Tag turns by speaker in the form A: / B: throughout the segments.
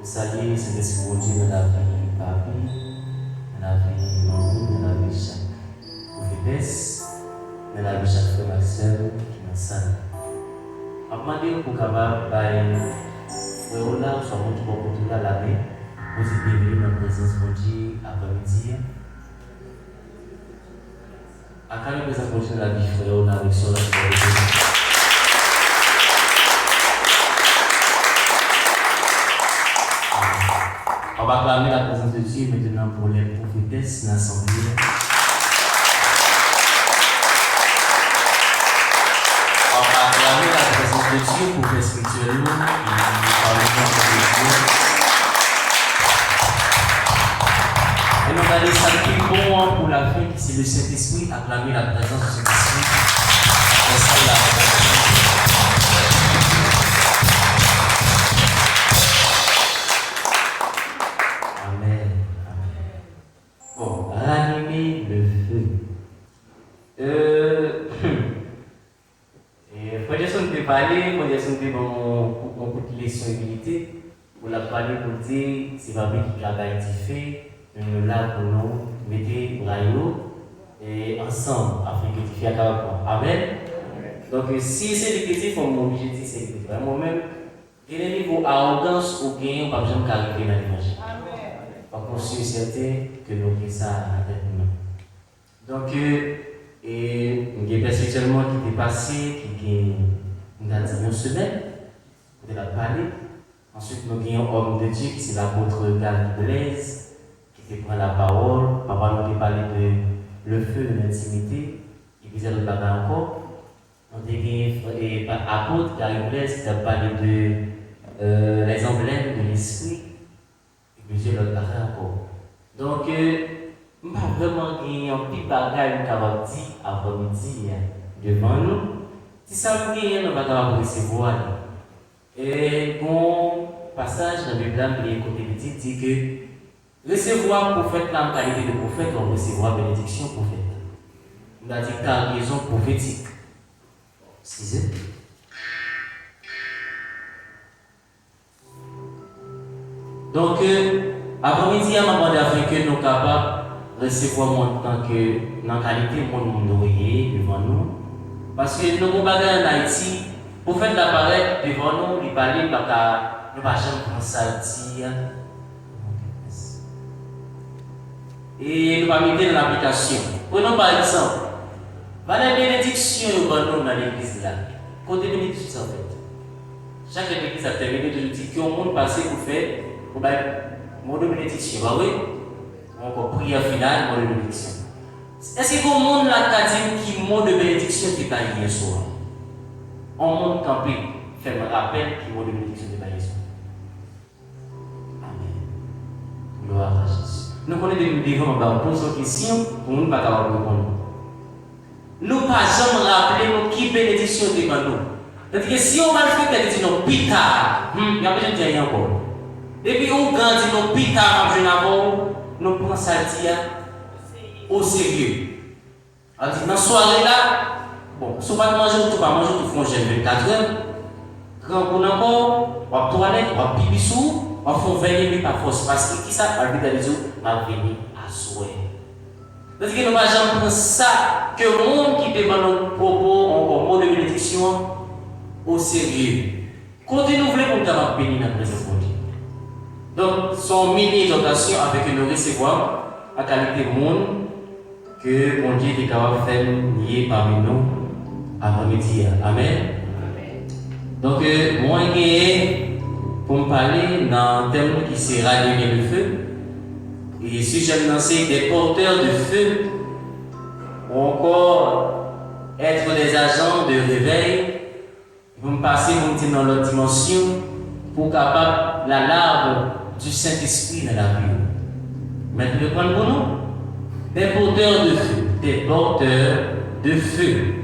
A: saluer cet esprit de Dieu dans la vie de papi, dans la vie de maman, dans la vie de chaque prophétesse, dans la vie de chaque frère et sœur qui est dans la salle. Je demande pour capable de frère là, soit mon tout pour tout la main, vous êtes bienvenue dans la présence de Dieu après-midi. À quand la présence de Dieu dans la vie frère là, avec son on va acclamer la présence de Dieu maintenant pour les prophétesses dans l'assemblée. On va acclamer la présence de Dieu pour faire spirituellement et par le nom de Dieu. Et nous allons saluer bon pour la fin qui c'est le Saint-Esprit, acclamer la présence du Saint-Esprit. Parler, quand j'ai beaucoup de leçons humilité, pour la parler pour dire, c'est pas bien qui a été fait, nous là pour nous mettre braillot et ensemble afin que tu fasses capable. Amen. Donc si c'est l'écriture, il faut m'obliger c'est l'écriture. Moi-même, quel est le niveau arrogance ou gain, pas besoin de arriver dans l'évangile. Par contre, je suis certain que nous avons ça à la tête de nous. Donc, et il y a des personnes seulement qui étaient passées, qui nous avons dit une semaine, de la parler. Ensuite, nous avons un homme de Dieu qui c'est l'apôtre David Blaise, qui prend la parole. Papa nous a parlé de le feu de l'intimité, et puis elle parle encore. Nous avons l'apôtre David Blaise qui a parlé de les emblèmes de l'esprit, et puis elle a parlé encore. Donc, je n'ai pas vraiment gagné un petit bagage qu'on dit avant-midi devant nous. Si ça me dit, on va pouvoir recevoir. Et bon passage dans le Bible, il est dit que recevoir prophète en qualité de prophète, on recevoir bénédiction prophète. On a dit cargaison prophétique. Excusez. Donc, après-midi, on m'a demandé afin que nous sommes capables de recevoir mon tant que dans la qualité de mon oreiller devant nous. Parce que nous avons en Haïti, pour faire l'apparaître devant nous, il parlait, nous ne pouvons jamais prendre ça. Et nous allons mettre dans l'application. Prenons par exemple, la bénédiction dans l'église là. Côté bénédiction en fait. Chaque église a terminé de dire que le monde passé pour faire, pour mot de bénédiction. Oui, encore prière finale, mot de bénédiction. Est-ce que le monde là qui dit mot de bénédiction qui pas hier soir? On monte campé, fait un rappel qui mot de bénédiction qui pas hier soir. Amen. Gloire à Jésus. Nous connaissons des gens qui posent des questions pour nous ne pas répondre. Nous ne pouvons jamais rappeler qui bénédiction devant nous. C'est-à-dire que si on va le faire, on dit non, plus tard, il n'y a pas de dire encore. Depuis on grandit, non, plus tard, nous prenons ça au sérieux. Alors, dans la soirée là, bon, si on va manger, on va manger tout frangé 24 heures. Quand on a encore, on va toilette, on va pipi sous, on va faire veiller par force. Parce que qui ça, par le des autres, va venir à souhait. C'est-à-dire que nous ne pouvons jamais prendre ça, que le monde qui demande nos propos, encore mot de bénédiction, au sérieux. Continuez pour nous avoir béni dans la présence de Dieu. Donc, son mini-exhortation avec nous recevoir à qualité de monde que mon Dieu est capable de faire lier parmi nous après-midi. Amen. Donc, moi, pour me parler dans un thème qui sera rallumer le feu, et si j'ai lancé des porteurs de feu, ou encore être des agents de réveil, pour me passer dans l'autre dimension, pour capable la larve du Saint-Esprit dans la vie. Maintenant, je prends pour nous des porteurs de feu, des porteurs de feu.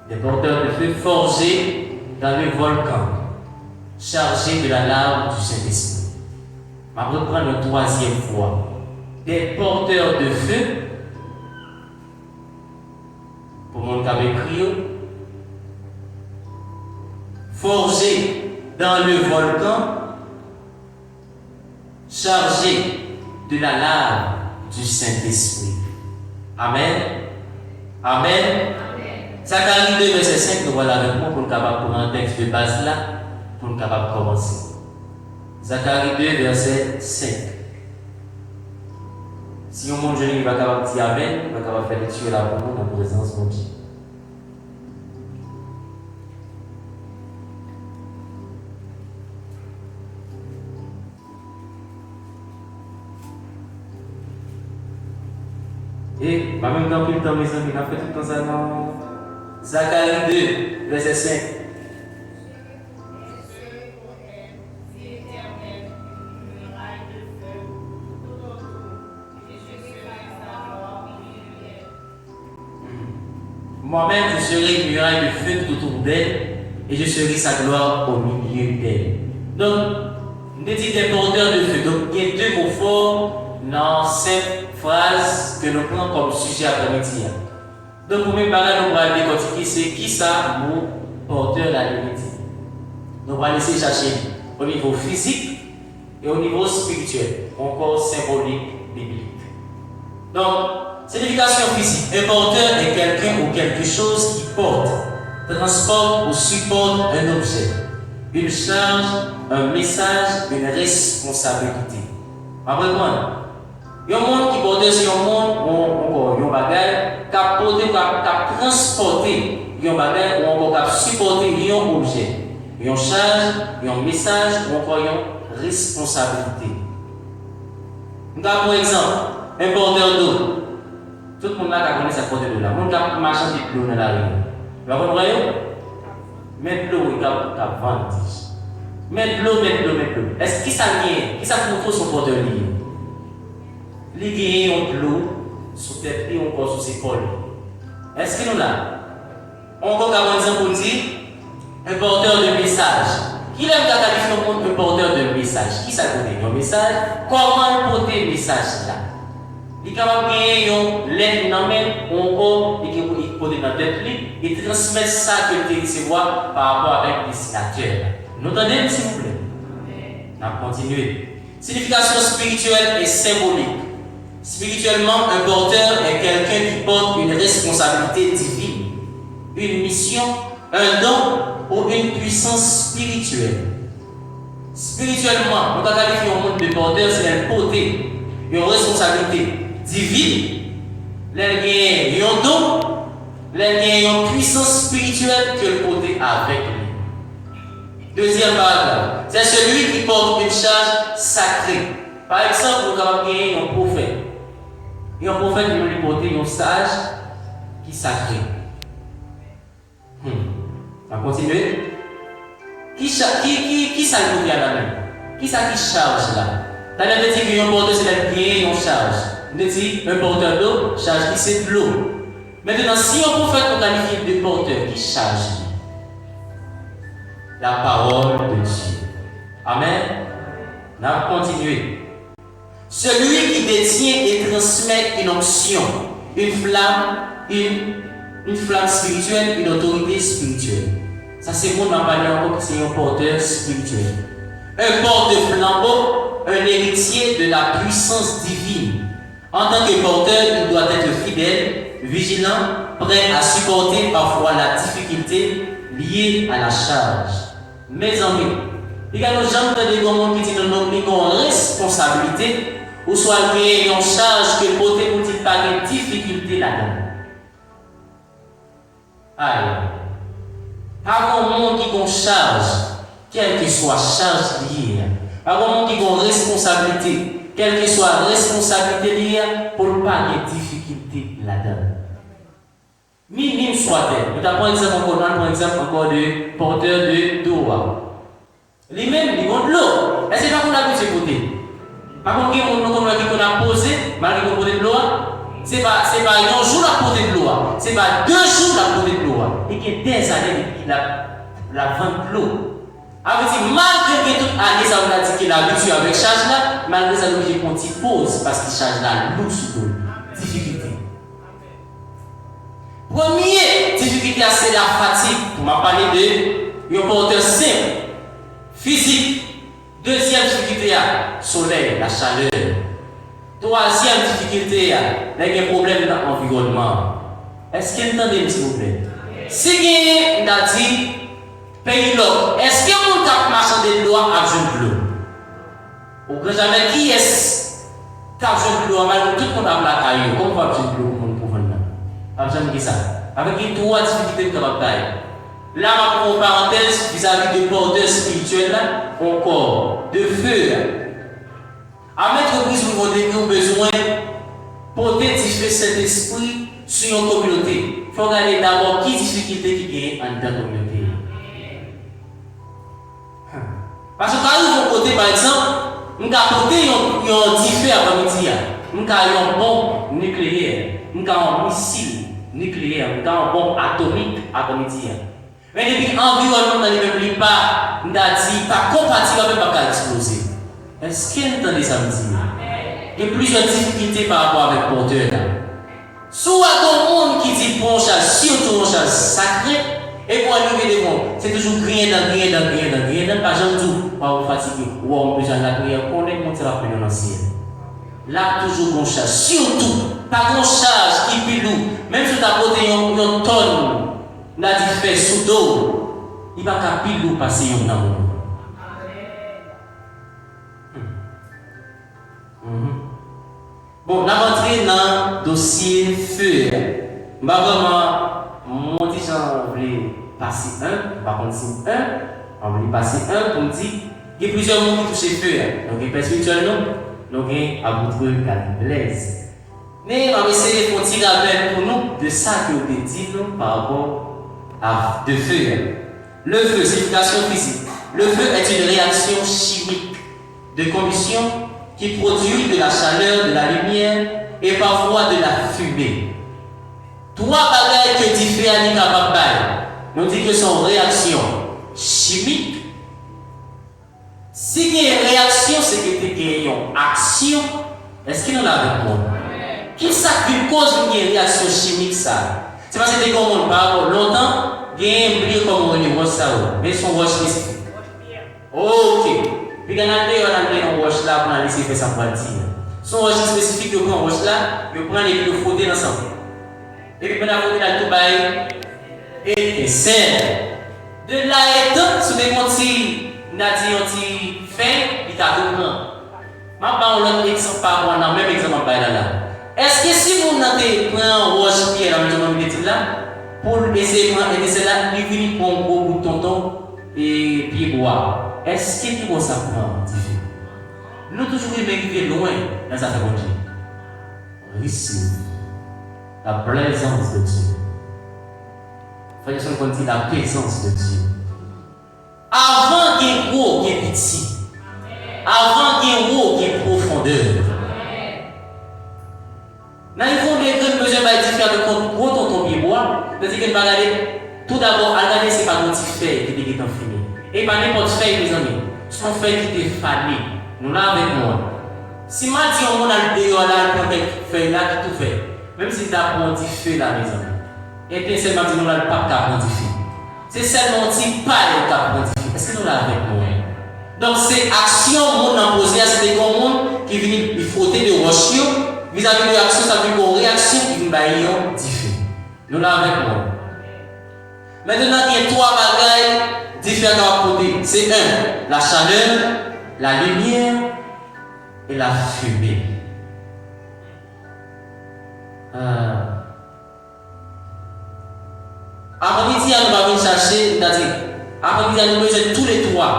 A: Des porteurs de feu forgés dans le volcan, chargés de la larve du Saint-Esprit. Je vais reprendre une troisième fois. Des porteurs de feu, pour mon cabécrio, forgés dans le volcan, chargé de la lave du Saint-Esprit. Amen. Amen. Zacharie 2, verset 5, nous voilà avec moi pour nous capable prendre un texte de base là, pour nous capable commencer. Zacharie 2, verset 5. Si on monte jeune, il va capable dire Amen, il va capable faire lecture là pour nous dans la présence de Dieu. Et même dans le temps, mes amis, on a fait tout le temps ça dans Zacharie 2, verset 5. Moi-même, je serai une muraille de feu tout autour d'elle, et je serai sa gloire au milieu d'elle. Donc, nous dit des porteurs de feu. Donc, il y a deux mots forts dans cette phrase que nous prenons comme sujet après-midi. Donc, pour mes parents, nous allons décortiquer c'est qui ça, mot porteur la midi. Nous allons laisser chercher au niveau physique et au niveau spirituel, encore symbolique, biblique. Donc, signification physique. Un porteur est quelqu'un ou quelque chose qui porte, transporte ou supporte un objet, une charge, un message, une responsabilité. Après-moi, il y a un monde qui porte sur un monde, encore, il y a un bagage, qui a porté, qui a transporté, il y a un bagage, ou encore qui a supporté un objet. Il y a une charge, il y a un message, ou encore il y a une responsabilité. Nous avons par exemple un porteur d'eau. Tout le monde là qui connaît sa porte de l'eau. Le monde qui a marché de l'eau dans la rue. Vous comprenez? Mettre de l'eau, il y a vendre. Mettre de l'eau. Est-ce qu'il s'allie? Qui ça pour son porteur lié? Il y a de l'eau sous tête et encore sous ses épaules. Est-ce que nous là? Encore par exemple, on dit un porteur de message. Qui aime qualifier un porteur de message? Qui ça connaît? Un message? Comment porter le message là? Il est capable de gagner une lettre dans la main, ou encore il peut porter dans la tête, et transmettre ça que tu recevoir par rapport avec le destinateur. Nous entendez, s'il vous plaît? On va continuer. Signification spirituelle et symbolique. Spirituellement, un porteur est quelqu'un qui porte une responsabilité divine, une mission, un don ou une puissance spirituelle. Spirituellement, nous avons qualifié au monde de porteur, c'est un porter une responsabilité divine, il y a un don, il y a une puissance spirituelle que le porter avec lui. Deuxième paragraphe, c'est celui qui porte une charge sacrée. Par exemple, nous avons gagné un prophète. Et un prophète qui lui porter une charge qui est sacrée. On va continuer. Qui ça nous vient là même? Qui ça qui charge là? T'as l'air de dire qu'un porteur c'est la bien en charge. On dit un porteur d'eau charge qui c'est de l'eau. Maintenant, si un prophète on qualifie de porteur qui charge la parole de Dieu. Amen. On va continuer. Celui qui détient et transmet une onction, une flamme spirituelle, une autorité spirituelle. Ça c'est bon d'en parler encore que c'est un porteur spirituel. Un porte-flambeau, un héritier de la puissance divine. En tant que porteur, il doit être fidèle, vigilant, prêt à supporter parfois la difficulté liée à la charge. Mes amis, il y a nos gens qui disent que nous avons une responsabilité, ou soit il y a une charge que porter pour dire pas de difficulté là-dedans. Aïe. Pas un monde qui a une charge, quelle que soit charge liée. Pas un monde qui a une responsabilité, quelle que soit responsabilité liée, pour ne pas de difficulté là-dedans. Minime soit-elle. Nous avons un exemple encore de porteur de doigt. Lui-même, il a de l'eau. Est-ce que c'est pas qu'on a vu ce côté? Par contre, on a posé, malgré qu'on a posé de l'eau, c'est pas un jour à porter de l'eau, c'est pas 2 jours à porter de l'eau. Et qu'il y a des années qu'il a vendu de l'eau. Avec malgré que toute année, ça vous a dit qu'il a habitué avec charge là, malgré ça, il a une petite pause parce qu'il charge là, l'eau sous l'eau. Difficulté. Première difficulté, c'est la fatigue. Pour m'a parler de un porteur simple, soleil, la chaleur. Troisième difficulté, il y a un problème dans l'environnement. Est-ce qu'il entendez, s'il vous plaît? Si on a dit, pays l'eau, est-ce que on a marché de l'eau à jeune de l'eau? Ou que jamais qui est-ce qui a jeune de l'eau, malgré tout le monde a la caillou, comment va jeune de l'eau pour nous prendre là? Jamais ça. Avec les trois difficultés que nous avons. Là, ma parenthèse vis-à-vis de porteurs spirituels, encore de feu. À mettre prise pour nous besoin porter différents Saint-Esprit sur une communauté. Il faut regarder d'abord qui difficulté qui gagne dans la communauté. Parce que quand nous avons côté, par exemple, nous avons porté un différent après-midi. Nous avons un bombe nucléaire, nous avons un missile nucléaire, nous avons un bombe atomique après-midi. Mais depuis l'environnement dans les mêmes pas, nous avons dit pas compatible avec la exploser. Est-ce qu'il y a des samedis? Il y a plusieurs difficultés par rapport avec le porteur. Soit un monde qui dit bon chasse, surtout bon chasse sacré, et pour arriver des mots, c'est toujours grien dans pas jamais tout, pas fatigué, ou on peut la prière, on est monté la prière dans le ciel. Là, toujours bon chasse, surtout, pas grand charge qui pilou, même si tu as porté une tonne, là, tu fais sous d'eau, il va pas pilou passer un amour. Bon, on va entrer dans le dossier feu. Je vais vraiment, mon petit Jean voulait passer un, par contre, c'est un, on voulait passer un pour me dire, il y a plusieurs mots qui touchent le feu. Donc, il y a spirituel, donc il y a beaucoup de blaise. Mais on va essayer de faire un petit rappel pour nous de ça que vous avez dit par rapport à de feu. Le feu, signification physique. Le feu est une réaction chimique de combustion qui produit de la chaleur, de la lumière et parfois de la fumée. Trois bagages que dit fait à capable. On dit que sont réactions chimiques. Si il y a une réaction, c'est que tu as une action. Est-ce qu'il y en a avec moi? Qui ça qui cause une réaction chimique ça? C'est parce que tu comme on parle longtemps, il y a un brillant comme on dit ça, mais son wash spécifique. Ok. Puis quand on a un wash là pour laisser faire sa partie. Son wash spécifique, il prend un wash là, il prend les deux frotter ensemble. Et puis on a frotter la toubaille et serre. De là étant, si vous avez on a dit on fait, il t'a tout prend. Ma pas un exemple par rapport à même exemple là. Est-ce que si vous avez pris un wash qui est dans le même là, pour essayer de prendre là, il finit pour un gros bout de tonton et pied bois. Est-ce que tu vois ça prendre différent? Nous toujours vivre loin dans sa famille. Receive la présence de Dieu. Frère, je qu'on dit la présence de Dieu. Avant qu'il y ait gros, qu'il y ait petit. Avant qu'il y ait gros, qu'il y ait profondeur. Dans le fond, les grands besoins va être différents de gros tonton pied bois. C'est-à-dire qu'il va regarder, tout d'abord, regarder ce n'est pas un petit fait qui est en fumée. Et pas n'importe fait, mes amis. Son fait qui est fané. Nous là avec moi. Si moi dis on a le dehors là, pour quelque feuille là, qui tout fait. Même si tu as un petit feu là, mes amis. Et puis seulement dit nous là, le pape qui a un petit feu. C'est seulement un petit paille qui a un petit feu. Est-ce que nous là avec moi? Donc c'est action, mon imposé, c'est des commandes qui viennent frotter de rochers. Vis-à-vis de l'action, ça veut dire une réaction qui vient bailler du feu. Nous là avec moi. Maintenant, il y a trois bagages différents côtés. C'est un, la chaleur, la lumière et la fumée. Après-midi, nous allons chercher, c'est-à-dire, après-midi, nous avons besoin de tous les trois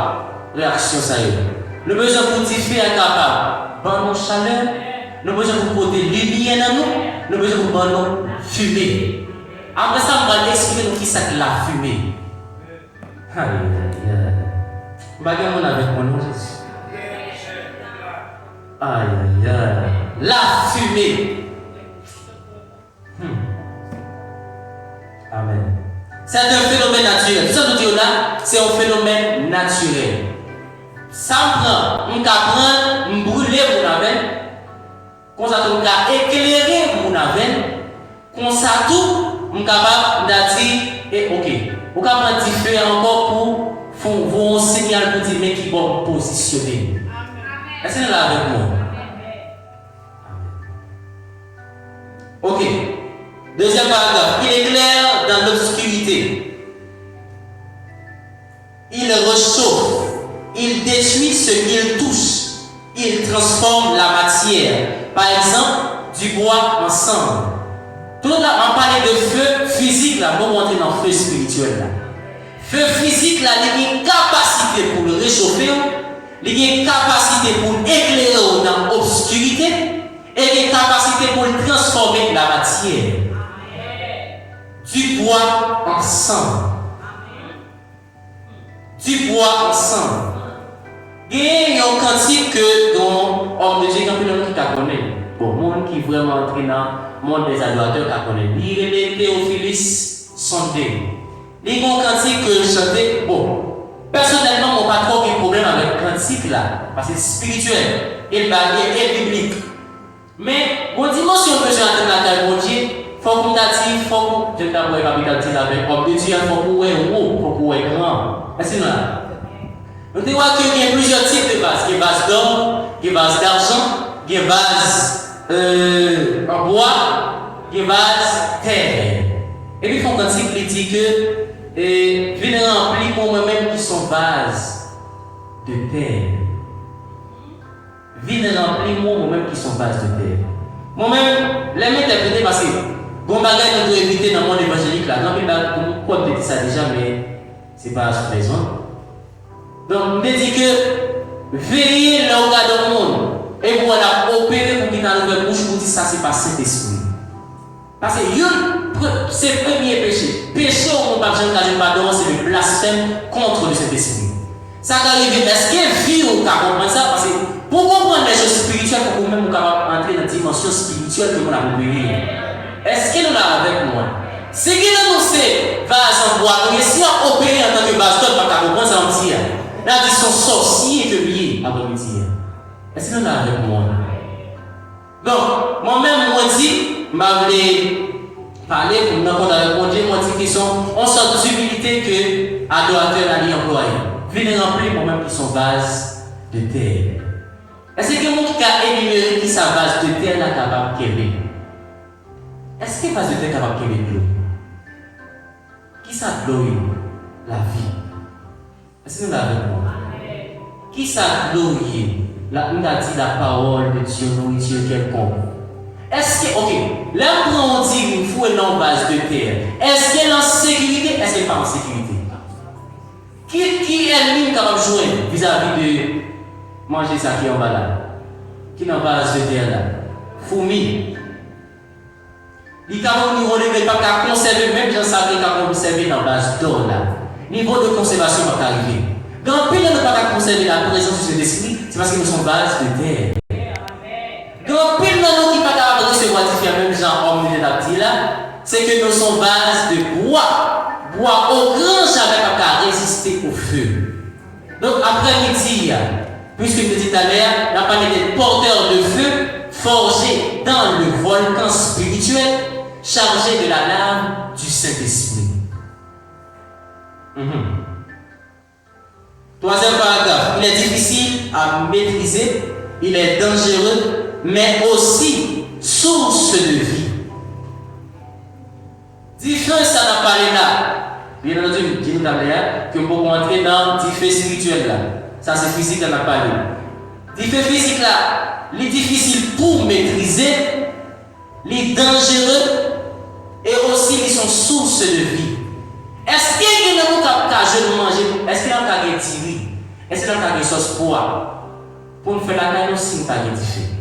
A: réactions. Nous avons besoin pour diffuser capable, bon nos chaleur, nous avons besoin pour porter lumière dans nous, nous avons besoin pour bon fumée. Après ça, on va expliquer nous qui c'est la fumée. Aïe, aïe, aïe. Bagarre avec mon nom, Jésus. Aïe, aïe, aïe. La fumée. Amen. C'est un phénomène naturel. Tout ça que nous disons là, c'est un phénomène naturel. Ça prend, on peut prendre, on brûler mon aven, comme ça on peut éclairer mon aven, comme ça tout, on est capable de dire, ok, on peut prendre du feu encore pour un signal pour dire, mais qui va positionner. Est-ce que vous êtes là avec moi? Ok. Deuxième paragraphe. Il éclaire dans l'obscurité. Il réchauffe. Il détruit ce qu'il touche. Il transforme la matière. Par exemple, du bois en cendre. Tout là, on parlait de feu physique, là, pour monter dans le feu spirituel. Là. Feu physique, là, il y a une capacité pour le réchauffer, il y a une capacité pour éclairer dans l'obscurité, et il y a une capacité pour transformer la matière. Du bois en cendre. Du bois en cendre. Il y a un cantique que dont homme de Dieu, quand il qui connaît, pour le monde qui vraiment entré dans le monde des adorateurs qui connaît, il est Théophilus Sondé. Il y a un cantique que je chantais. Bon, personnellement, je n'ai pas trop de problème avec le cantique là, parce que c'est spirituel et biblique. Mais, mon dimension que j'ai entendu dans la mon Dieu, il faut qu'on t'attire, il faut que je t'avoue avec homme de Dieu, il faut qu'on ait haut, il faut qu'on ait grand. Est-ce que nous là? Nous voyons qu'il y a plusieurs types de vases. Il y a vases d'or, il y a vases d'argent, il y a vases en bois, il y a vases terre. Et puis, il faut qu'on dit que venez remplir pour moi-même qui sont vases de terre. Venez remplir moi-même qui sont vases de terre. Moi-même, les m'interpréter parce que bon bagage nous devons éviter dans le monde évangélique là. Non, mais là, on peut dire ça déjà, mais ce n'est pas à sous raison. Donc, je dis que veillez le regard dans le monde et vous allez opérer pour qu'il y ait une nouvelle bouche pour dire ça, c'est pas Saint-Esprit. Parce que c'est le premier péché. Péché au monde, pardon, c'est le blasphème contre le Saint-Esprit. Ça arrive, est-ce que vie ou comprendre ça? Parce que pour comprendre les choses spirituelles, il faut même entrer dans la dimension spirituelle que vous avez opérée. Est-ce que nous l'avons avec moi? Ce qui nous sait, vase en bois, mais si on opère en tant que base, on ne peut pas comprendre ça en dire. Là, ils sont sorciers que liés avant de dire. Est-ce que nous l'avons avec moi? Donc, moi-même, moi dis, je vais parler pour nous répondre, moi dis qu'ils sont en sorte d'humilité que adorateur a employé. Venez remplir moi-même qui sont vases de terre. Est-ce que quelqu'un qui a énuméré qui sa vase de terre est capable de qu'aimer? Est-ce que vase de terre est capable de qu'aimer l'eau? Qui ça glorifie la vie? Est-ce que nous l'avons avec moi? Qui ça glorifie? On a dit la parole de Dieu, nourriture quelconque. Est-ce que, ok, là on dit qu'il faut un vase de terre. Est-ce qu'elle est en sécurité? Est-ce qu'elle n'est pas en sécurité? Qui est lui capable de jouer vis-à-vis de manger ça qui est en bas là? Qui est en vase de terre là? Fourmi. Il est capable de relever, pas qu'à conserver, même j'en savais qu'il est conserver dans base d'or là. Niveau de conservation va arriver. Quand il ne pas conserver la présence de cet esprit, c'est parce que nous sommes base de terre. Quand il ne pas capable de recevoir même genre homme de la petite là, c'est que nous sommes base de bois. Bois au grand jamais pas résister au feu. Donc après-midi, puisque je dis tout à l'heure, on a parlé des porteurs de feu forgés dans le volcan spirituel, chargés de la lame du Saint-Esprit. Troisième paragraphe, il est difficile à maîtriser, il est dangereux, mais aussi source de vie. Différence, ça n'a pas là. Bien entendu, je dis que nous pouvons entrer dans le feu spirituel là. Ça c'est physique, ça n'a pas là. Le feu physique là, il est difficile pour maîtriser, il est dangereux et aussi ils sont source de vie. Est-ce qu'il y a un de manger? Est-ce qu'il y a un de tirer? Est-ce qu'il y a un sauce pour nous faire la carne aussi, nous pas différent.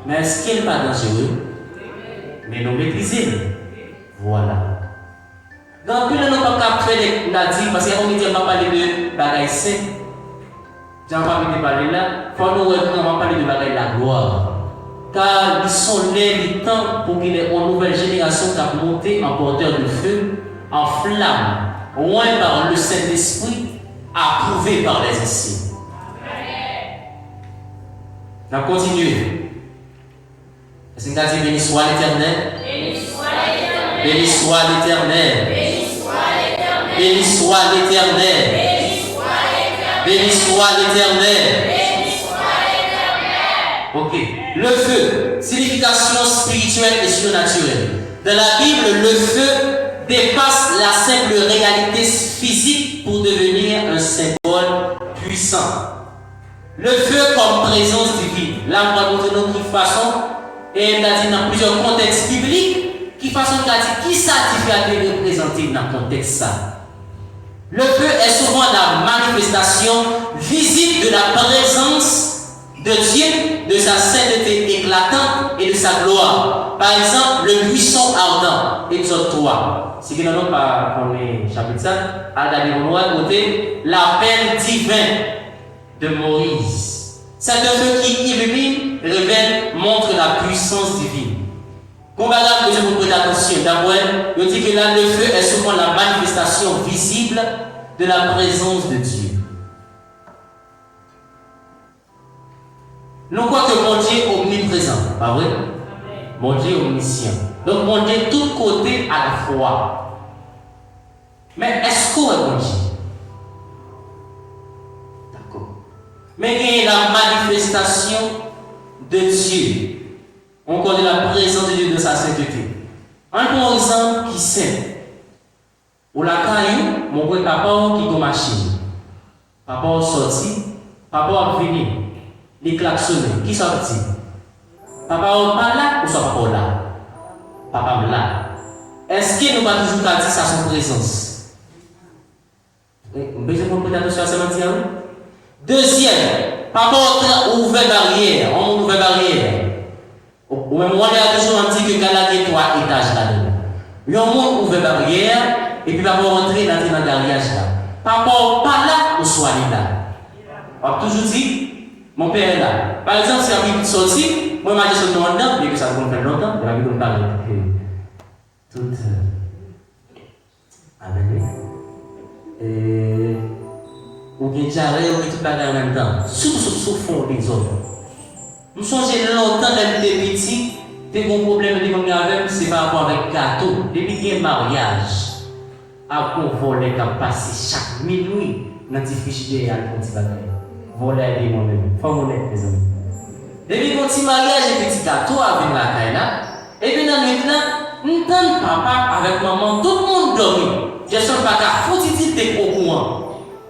A: Mais est-ce qu'il n'est pas dangereux? Mais nous maîtriser. Voilà. Donc, nous n'avons pas faire la dire parce qu'on ne dit pas parler de bagaille saint. J'en pas envie de parler là. Il faut nous parler de bagaille la gloire. Car ils sont les temps pour qu'il y ait une nouvelle génération qui a monté en porteur de feu, en flamme, loin par le Saint-Esprit, approuvé par les anciens. On va continuer. Est-ce qu'on a dit béni soit l'Éternel? Béni soit l'Éternel. Béni soit l'Éternel. Béni soit l'Éternel. Ok. Le feu, signification spirituelle et surnaturelle. Dans la Bible, le feu dépasse la simple réalité physique pour devenir un symbole puissant. Le feu comme présence divine. Là, on va montrer notre façon, et on a dit dans plusieurs contextes bibliques, qui façon qui ça diffère de représenter dans le contexte ça. Le feu est souvent la manifestation visible de la présence de Dieu, de sa sainteté éclatante et de sa gloire. Par exemple, le buisson ardent, Exode 3. Si nous n'avons pas connu chapitre 7, on va côté l'appel divin de Moïse. C'est un feu qui illumine, révèle, montre la puissance divine. Comme que je vous prête attention, d'abord, je dis que là, le feu est souvent la manifestation visible de la présence de Dieu. Nous croyons que mon Dieu est omniprésent, pas vrai? Mon Dieu est omniscient. Donc mon Dieu est tout côté à la fois. Mais est-ce qu'on est mon Dieu? D'accord. Mais il y a la manifestation de Dieu. On connaît la présence de Dieu de sa sainteté. Un bon exemple qui sait. Ou la caillou, mon père papa qui est machine. Papa est sorti, papa est venu. Les klaxonnés, qui sorti? Papa est pas là ou soit papa là? Papa est là. Est-ce que nous va toujours dire ça son présence? Besoin de prêter attention à ce matin. Deuxième, papa a ouvert barrière, on ouvert barrière. Ou même on a toujours dit que Canada 3 étages là-dedans. Il a ouvert barrière et puis papa rentré dans le garage là. Papa pas là ou soit là. On a toujours dit mon père est là. Par exemple, si on sorti, moi je suis sorti dedans, bien que ça va faire longtemps, je vais vous parler tout avec et ou bien j'arrête ou tout bagarre en même temps. Surtout sur le fond des autres. Je me souviens longtemps d'être petit, des gros problèmes de avec, c'est par rapport avec gâteau. Depuis qu'il y a un mariage, après on volait comme passer chaque minuit dans le frigidaire à petit bagage. Voler les moi-même. Faut monnaie, mes amis. Depuis qu'on petit mariage et petit gâteau avec la caille là, et puis dans le maintenant, nous donne papa avec maman, tout le monde dormi. Je ne sais pas qu'à foutre des au courant.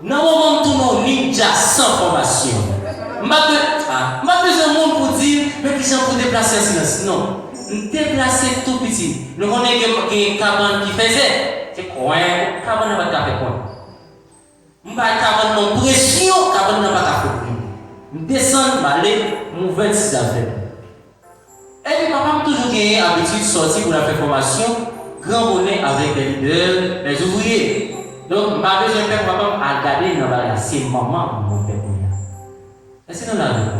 A: Dans le moment tout le ninja sans formation. Je besoin de monde pour dire, mais qui sont pour déplacer en silence. Non. Déplacer tout petit. Nous connaissons que cabane qui faisait. C'est quoi? Cabane n'a pas fait quoi? Je ne vais pas faire de pression, je ne vais pas faire de descendre, je vais aller, 26 affaires. Et puis, papa a toujours gagné l'habitude de sortir pour la faire formation, grand bonnet avec les leaders, les ouvriers. Donc, je vais faire papa à regarder dans la c'est maman, mon père. Est-ce que nous l'avons?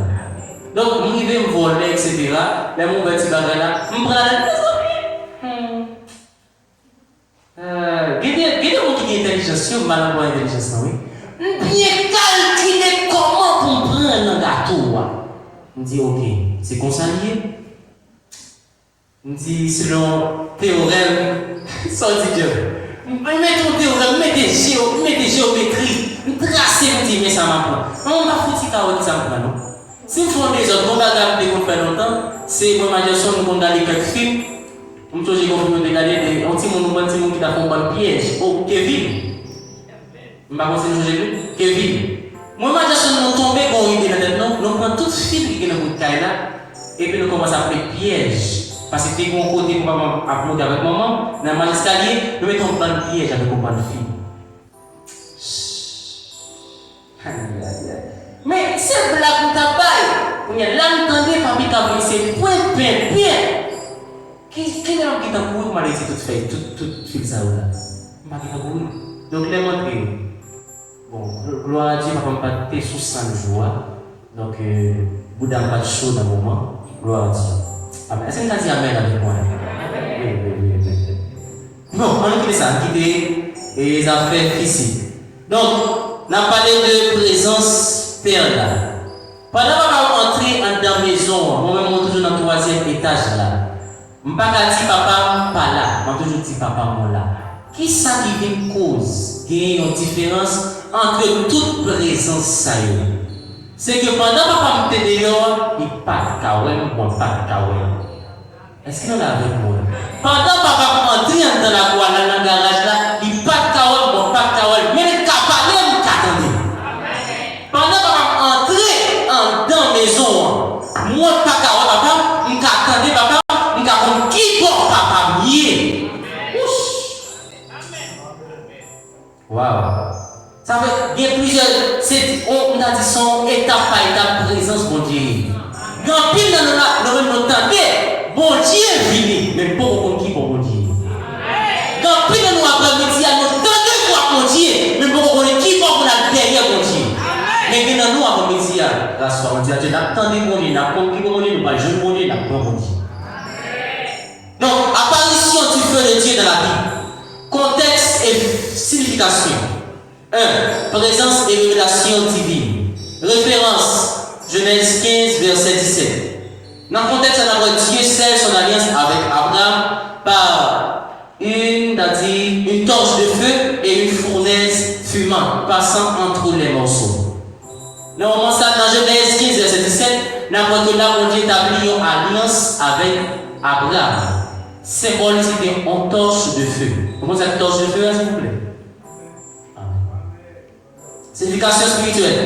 A: Donc, je vais me voler, etc. Mais mon petit bagage là, je prends la Gardez mon qui est intelligence, mal pour intelligence, oui. Bien calculer comment comprendre un gâteau. Je dis, ok, c'est comme ça lié. Je dis, selon théorème, sorti Dieu. Mettez ton théorème, mettez géométrie, tracez un petit, mais ça m'apprend. On va foutre carotte, ça m'apprend, non? Si nous faisons des autres, on va regarder qu'on fait longtemps, c'est pour ma gestion, nous avons regardé quelques films. Je me suis dit qu'on peut regarder un petit monde qui t'a fait un piège. Oh, Kevin. Je ne sais pas si j'ai vu. Kevin. Moi, ma gestion, nous tombons dans une idée dans la tête, nous prenons tout film qui est dans le caille là, et puis nous commençons à faire piège. Parce que dès qu'on côté pour apprendre avec maman, dans le escalier, nous mettons plein de pièges avec un de fille. Mais c'est blague pour ta baille. On y a l'entendez, famille qui c'est point, bien. Quel est l'homme qui t'a couru, m'a laissé tout fait, tout fil ça là. M'a qui t'a couru. Donc les montrer. Bon, gloire à Dieu, papa pas été sous 100 jours. Donc, Bouddha pas de chaud dans le moment. Gloire à Dieu. Amen. Est-ce que vous avez dit Amen avec moi? Oui. Bon, on a dit ça, quitter les affaires physiques. Donc, on a parlé de présence père. Pendant qu'on va entrer dans la maison, moi-même, je suis toujours dans le 3e étage là. Je ne vais pas dire papa, pas là. Je vais toujours dire papa, moi là. Qui ça qui vient cause? Il y a une différence entre toute présence ça. c'est que pendant que papa me dehors, il pas de kawem, bon pas de kawem. Est-ce qu'il en a avec moi? Pendant que papa entrer dans la voie, dans le garage là, il pas de kawem, bon pas de kawem. Mais il pas parler, il attendait. Pendant que papa entrer dans la maison, moi pas kawem papa, il attendait papa, il attendait qui bon papa mieux. Waouh. Ça fait bien plusieurs, on a dit son étape par étape présence mon Dieu. Quand pile dans notre temps, bon Dieu est fini, mais pas pour qui pour mon Dieu. Quand pile dans nous après-midi, nous tentons voir mon Dieu, mais pas pour qui pour la derrière mon Dieu. Mais dans nous après-midi, la soirée, on dit Dieu, n'attendez mon Dieu, n'attendez mon Dieu, nous pas jeune mon Dieu, n'attendez mon Dieu. Donc, apparition du feu de Dieu dans la vie, contexte et signification. 1. Présence et révélation divine. Référence, Genèse 15, verset 17. Dans le contexte, on a Dieu scelle son alliance avec Abraham par une torche de feu et une fournaise fumante passant entre les morceaux. Dans Genèse 15, verset 17, on a que là, on Dieu établit une alliance avec Abraham. Symbolisé en torche de feu. Comment ça, torche de feu, s'il vous plaît? Signification spirituelle.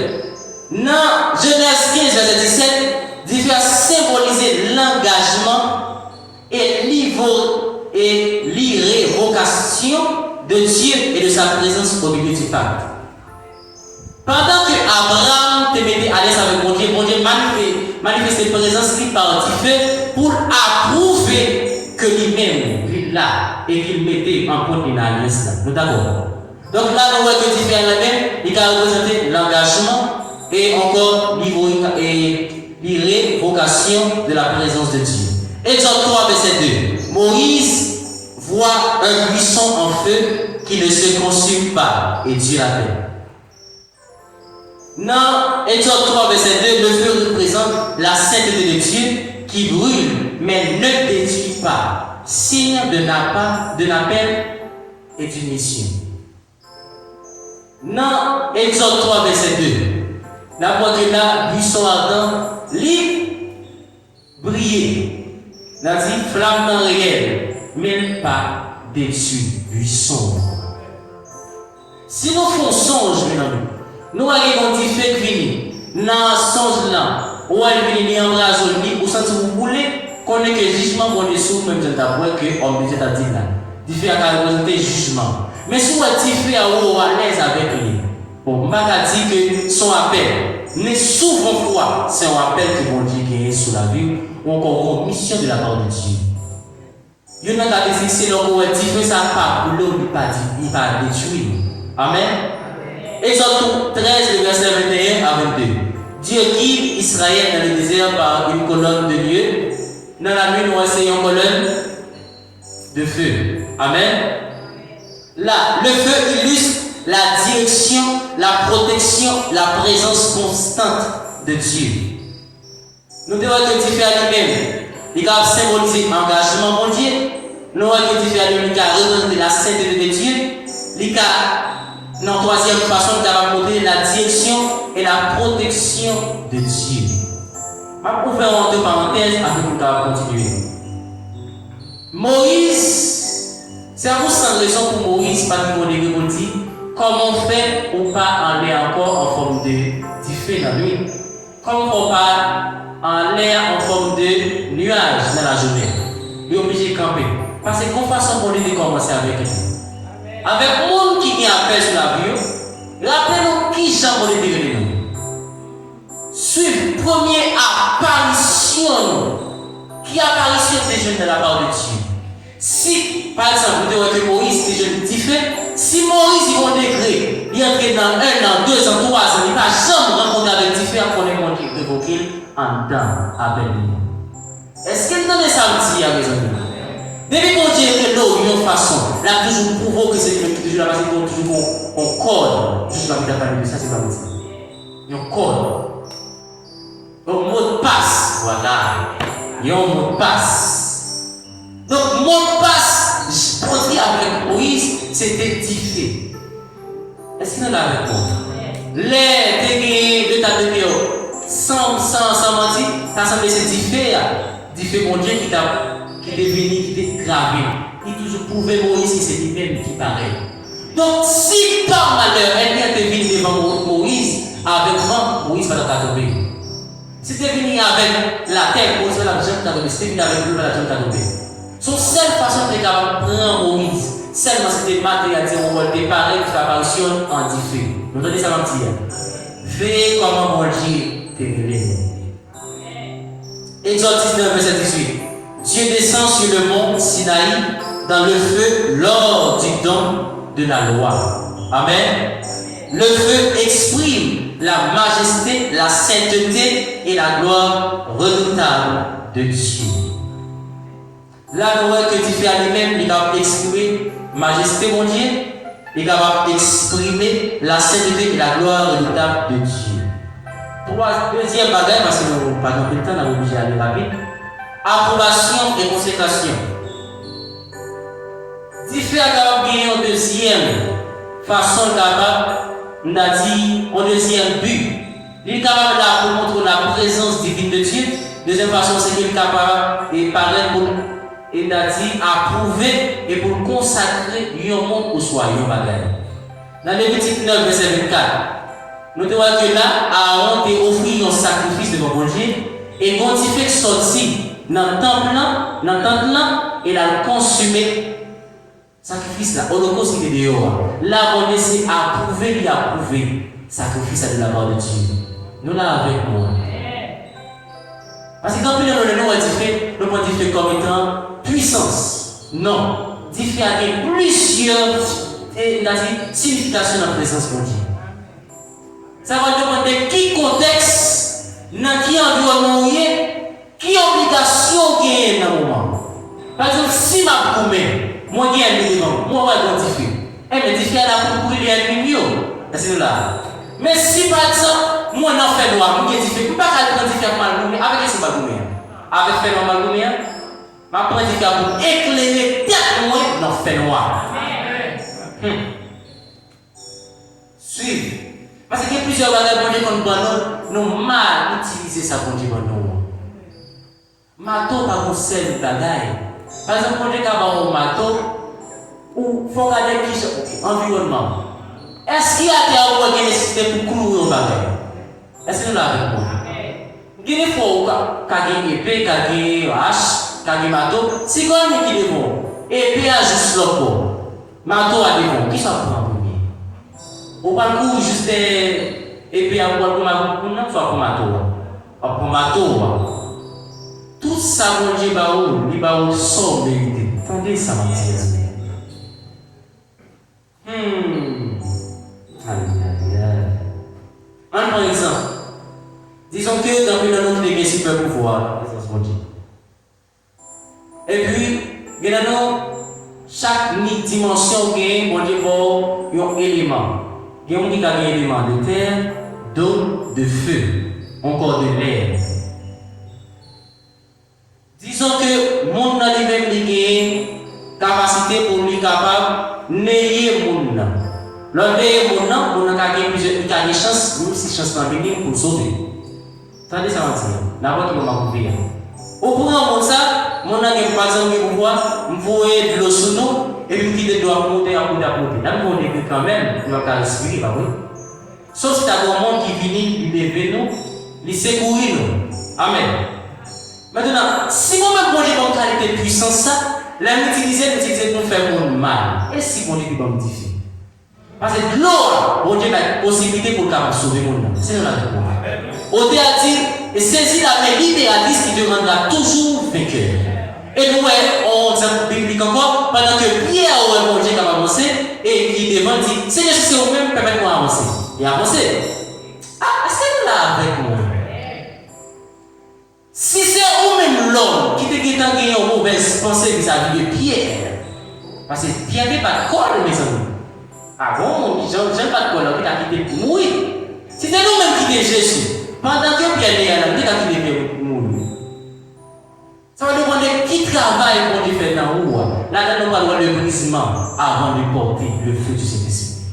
A: Dans Genèse 15, verset 17, Dieu a symbolisé l'engagement et l'irrévocation de Dieu et de sa présence au milieu du pacte. Pendant que Abraham te mettait à l'aise avec mon Dieu manifestait présence par Dieu pour approuver que lui-même, lui là, et qu'il mettait en compte une alliance là. Nous d'accord? Donc là, nous voyons que Dieu même, il a représenté l'engagement et encore l'irrévocation de la présence de Dieu. Exode 3, verset 2. Moïse voit un buisson en feu qui ne se consume pas et Dieu l'appelle. Dans Exode 3, verset 2, le feu représente la sainteté de Dieu qui brûle mais ne détruit pas. Signe de l'appel et d'une mission. Dans Exode 3, verset 2, la voix que là, buisson ardent, briller. N'a dit flamme dans réel, mais pas déçu, buisson. Si nous faisons songe, nous allons dire fait fini. Dans songe là, ou elle vient embrasser ou si vous voulez, qu'on ait que jugement qu'on est sous, même si que on dit là. Il fait à représenter jugement. Mais si vous êtes à l'aise avec lui, bon, je dis que son appel n'est souvent fois, c'est un appel que mon Dieu gagne sur la vie ou encore une mission de la part de Dieu. Il y a des c'est là où il ça pas pour l'eau, il pas détruire. Amen. Exode 13, le verset 21 à 22. Dieu guide Israël dans le désert par une colonne de Dieu. Dans la nuit, nous essayons une colonne de feu. Amen. Là, le feu illustre la direction, la protection, la présence constante de Dieu. Nous devons que Dieu fait à lui-même. Il a symbolisé l'engagement mon Dieu. Nous devons que Dieu fait à lui-même. Il a représenté la sainteté de Dieu. Il a, dans la troisième façon, il a montré la direction et la protection de Dieu. Je vais ouvrir entre parenthèses afin que nous continuer. Moïse, c'est à vous sans raison pour Moïse, pas de mon dit. Comment faire ou pas en l'air encore en forme de feu dans la nuit? Comment pas en l'air en forme de nuage dans la journée? Il est obligé de camper. Parce que qu'on façon pour lui de commencer avec lui. Avec le monde qui a appel sur la vie, rappelez-nous qui Jean pour lui devenir nous. Suivre première apparition. Qui apparition des jeunes de la part de Dieu? Si, par exemple, vous devez que Moïse était jeune petit feu, si Moïse il va degré, il entre dans 1 an, 2 ans, 3 ans, il ne va jamais rencontrer avec petit feu, après on est évoqué en temps avec lui. Est-ce qu'il donne ça aussi à mes amis? Depuis qu'on dit que l'eau, d'une façon, là, toujours prouvé que c'est toujours la base, toujours on code, juste la vie de ça, c'est pas possible. On code. Un mot de passe, voilà. Il y a un mot de passe. Donc, mot de passe, pour dire avec Moïse, c'était différent. Est-ce qu'il y en a avec moi? Les dégâts de ta vidéo, ça semble c'est différent, mon Dieu qui est venu, qui est gravé. Il toujours prouvé Moïse que c'est lui-même qui paraît. Donc, si par malheur, elle vient te venir devant Moïse, avec vent, Moïse va tomber. Si tu es venu avec la terre, Moïse va la tomber. Si tu es venu avec l'eau, la tomber. Son seule façon de prendre Moïse, seulement c'était matérialisé, on va le préparer pour l'apparition en différé. Vous entendez ça, ma petite? Fais comment mon Dieu te révèle. Exode 19, verset 18. Dieu descend sur le mont Sinaï dans le feu lors du don de la loi. Amen. Le feu exprime la majesté, la sainteté et la gloire redoutable de Dieu. La gloire que Dieu fait à lui-même, il est capable d'exprimer majesté, mon Dieu, il est capable d'exprimer la sainteté et la gloire redoutable de Dieu. Deuxième bagage, parce que nous n'avons pas de temps, nous avons obligé d'aller rapide. Approbation et consécration. Dieu fait capable de gagner en deuxième façon capable, on a dit en deuxième but. Il est capable là pour montrer la présence divine de Dieu. Deuxième façon, c'est qu'il est capable de parler pour il a dit approuver et pour consacrer un monde au soir, un bagage. Dans Lévitique 9, verset 24, nous devons que là, Aaron t'a offert un sacrifice devant mon Dieu et quand il fait sortir dans le temple là, il a consumé sacrifice là, holocauste qui est dehors. Là, on essaie d'approuver, sacrifice de la part de Dieu. Nous là avec moi. Parce que quand nous avons dit comme étant puissance. Non. Dieu a plusieurs significations dans la présence de Dieu. Ça va demander qui contexte, dans qui environnement, qui obligation qui est dans le moment. Par exemple, si ma commune, moi qui ai un devant, moi je vais identifier. Mais Dieu a la pour courir les ennemis. C'est là. Mais si par exemple, moi n'en fais noir, moi qui identifie, je ne peux pas identifier mal avec ce mal avec fait noir mal ma pratique pour éclairer tête moi dans fait noir. Suivez. Parce qu'il y a plusieurs bagages qu'on nous mal utiliser ça pour dire non. Mato pas pour seul bagaille. Par exemple, on dit qu'avant mato ou faut regarder qui environnement. Est-ce qu'il y a des organisations pour clouer au bagaille? Est-ce que nous l'avons pour? Il y a des fois qu'il y a épée, qu'il y a hache, qu'il y a mato. Si quand il y a des fois, épée a juste l'eau. Mato a des fois. Qui ça prend en premier? Ou pas le coup juste épée à pour mato, soit pour mato. Pour mato. Tout ça, mon Dieu, il va au sort de vérité. Attendez ça, ma petite. Un par exemple, disons que dans le monde des super pouvoir, et puis, chaque dimension gagne un élément. Il y a un élément de terre, d'eau, de feu, encore de l'air. Disons que le monde a lui-même une capacité pour lui capable de néer le monde. Lorsque on a des chances, même si chance n'est pour sauver. Attendez ça, n'importe comment vous faire. Au courant de ça, mon ami, par exemple, vous pouvoir envoyer de l'eau sous nous et puis quitter de l'eau à monter. Là, on est quand même, on va respirer, pas oui. Sauf si tu as un monde qui vient, il lever nous, il secourir nous. Amen. Maintenant, si moi-même, j'ai une qualité de puissance, ça, la m'utiliser pour faire mon mal. Et si mon Dieu va me dire? Parce que l'eau, bon Dieu a une possibilité pour sauver mon âme. C'est la réponse. Au théâtre, et saisis la main libéraliste qui te rendra toujours vainqueur. Et nous, on exemple biblique encore, pendant que Pierre a bon Dieu qui a avancé, et qui devant dit, Seigneur, si c'est vous-même, permettez-moi d'avancer. Et avancer. Ah, est-ce que nous là avec moi? Si c'est vous-même l'homme qui te guette en une mauvaise pensée vis-à-vis de Pierre, parce que Pierre n'est pas de corps, mes amis. Ah bon, j'aime pas de quoi, qui t'a quitté pour mourir. C'était nous-mêmes qui étions Jésus. Pendant que Pierre est là, qui t'a quitté pour mourir. Ça va demander qui travaille pour lui faire dans le haut. Là, nous allons voir le brisement avant de porter le feu du Saint-Esprit.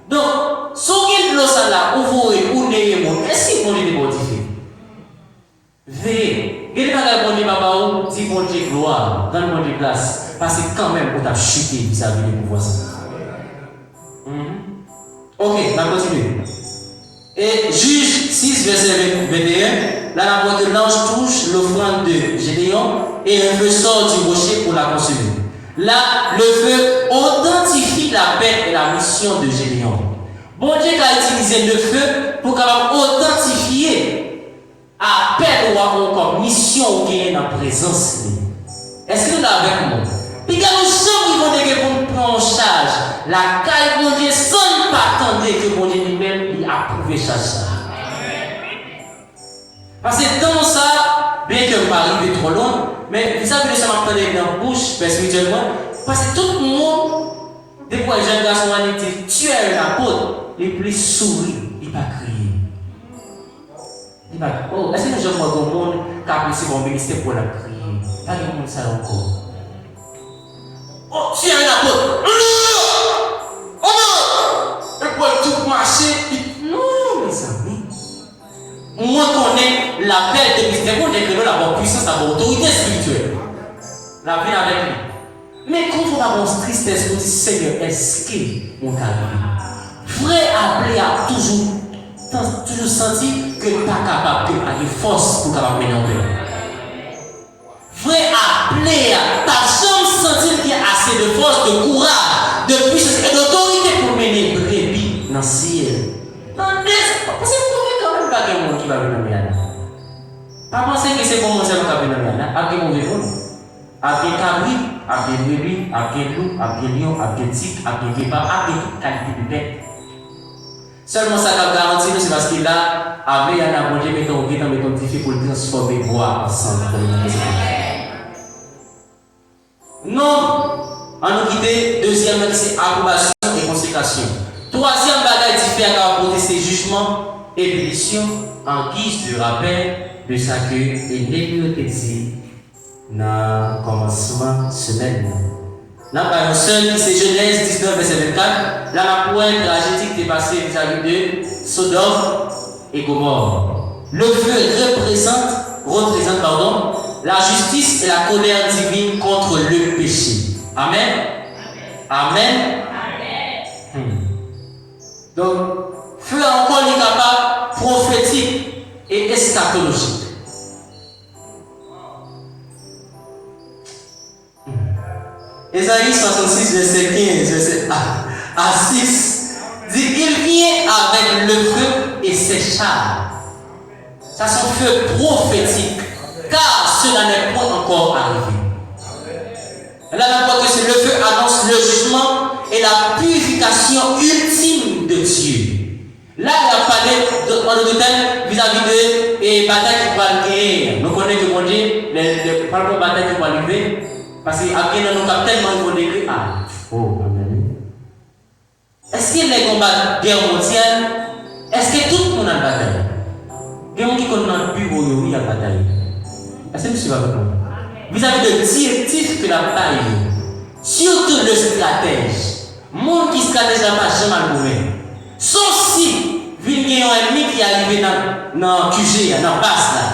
A: Donc, ce qui est là, où vous ou n'ayez mon, est-ce qu'il faut les modifier? dit bon Dieu gloire, donne bon Dieu grâce, parce que quand même, on t'a chuté vis-à-vis des pouvoirs. Ok, on va continuer. Et Juge 6, verset 21, là, la voix de l'ange touche l'offrande de Gédéon et le feu sort du rocher pour la consumer. Là, le feu authentifie la paix et la mission de Gédéon. Bon Dieu a utilisé le feu pour authentifier appel ou encore mission qui est dans la présence. Est-ce que nous l'avons avec moi? Puis quand nous sommes qui vont dire pour prendre en charge la caille de Dieu sans pas attendre que mon Dieu lui-même il approuve ça. Parce que dans ça, bien que je m'arrive trop loin, mais vous savez, ça m'a parlé dans la bouche spirituellement, parce que tout le monde, des fois, les jeunes garçons ont été tués à la porte, les plus souris, ils ne pas crier. Ils pas crier. Oh, est-ce que les gens voient le monde qui a apprécié mon ministère pour la crier? Pas de monde ça encore. Oh, tués à la porte! Oh non! Et pour tout marcher, non, mes amis. Moi, je connais l'appel de ministère, on est que la puissance, la autorité spirituelle. La vie avec lui. Mais quand on a mon tristesse, on dit Seigneur, est-ce que mon arrivé? Vrai appelé à toujours senti que tu n'es pas capable de avoir force pour mener en paix. Vrai appelé à ta chambre sentir qu'il y a assez de force, de courage, de puissance et d'autorité pour mener brebis dans le ciel. Parce que vous pouvez quand même pas que monde qui va venir là. Pas penser que c'est pour mon cerveau qui va venir là. Après mon vélo, après cabri, après brebis, après loup, après lion, après tigre, après guépard, après toute qualité de bête. Seulement ça qui garantit, c'est parce que là, avec un abonné, mettons défi pour le transformer bois ensemble. Non, on nous quitte. Deuxièmement, c'est approbation et consécration. Troisième bagage différent à apporter ses jugements et punitions en guise de rappel de ce que l'Église dit dans le commencement semaine. Là, par exemple, c'est Genèse 19, verset 24. Là, la pointe tragédique est passée vis-à-vis de Sodome et Gomorrhe. Le feu représente la justice et la colère divine contre le péché. Amen. Amen. Donc, feu encore est capable, prophétique et eschatologique. Ésaïe 66, verset 15, verset à 6, dit il vient avec le feu et ses chars. Ça c'est un feu prophétique, car cela n'est pas encore arrivé. Là, on voit que c'est le feu annonce le jugement et la purification ultime de Dieu. Là, il a parlé de tel vis-à-vis de batailles qui vont gagner. Nous connaissons que mon Dieu, les batailles qui vont arriver. Parce qu'après, nous avons tellement décrit. Ah, oh, amen. Est-ce que les combats de guerre mondiale, est-ce que tout le monde a une bataille? Il y a des gens qui connaissent le bureau, il y a une bataille. Est-ce que vous suivez avec moi? Vis-à-vis de directifs que la bataille, surtout le stratège, le monde qui stratège n'a pas jamais le sauf si, il y a un ennemi qui est arrivé dans le QG, dans la base là.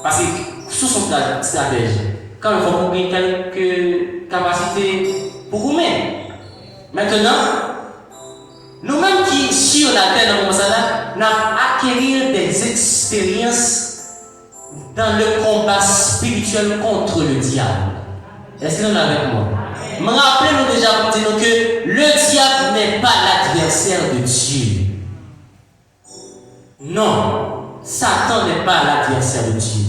A: Parce que sous son stratège. Quand il faut qu'on ait quelques capacités pour vous-même. Maintenant, nous-mêmes qui sur la terre dans le nous acquérir des expériences dans le combat spirituel contre le diable. Est-ce que vous êtes avec moi? Je me rappelle déjà pour dire que le diable n'est pas l'adversaire de Dieu. Non, Satan n'est pas l'adversaire de Dieu.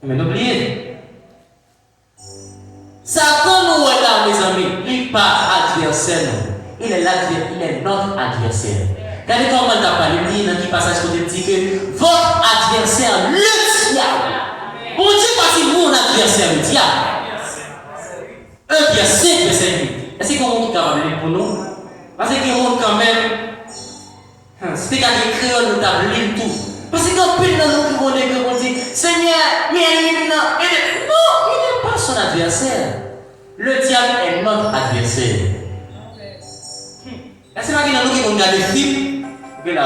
A: Mais n'oubliez, Satan nous est là, mes amis, il n'est pas adversaire, il est notre adversaire. Regardez comment on a parlé, il y a un passage qui dit que votre adversaire, le diable, on dit pas si vous, notre adversaire, le diable. 1 Pierre 5, verset 8. Est-ce qu'il y a un monde qui a parlé pour nous? Parce qu'il y a un monde quand même, c'était quand il crée, nous avons lu tout. Parce que quand il y a un monde qui vont dire, Seigneur, il n'est pas son adversaire. Le diable est notre adversaire. Est-ce qu'il y a un monde qui vont regarder le film? Il y a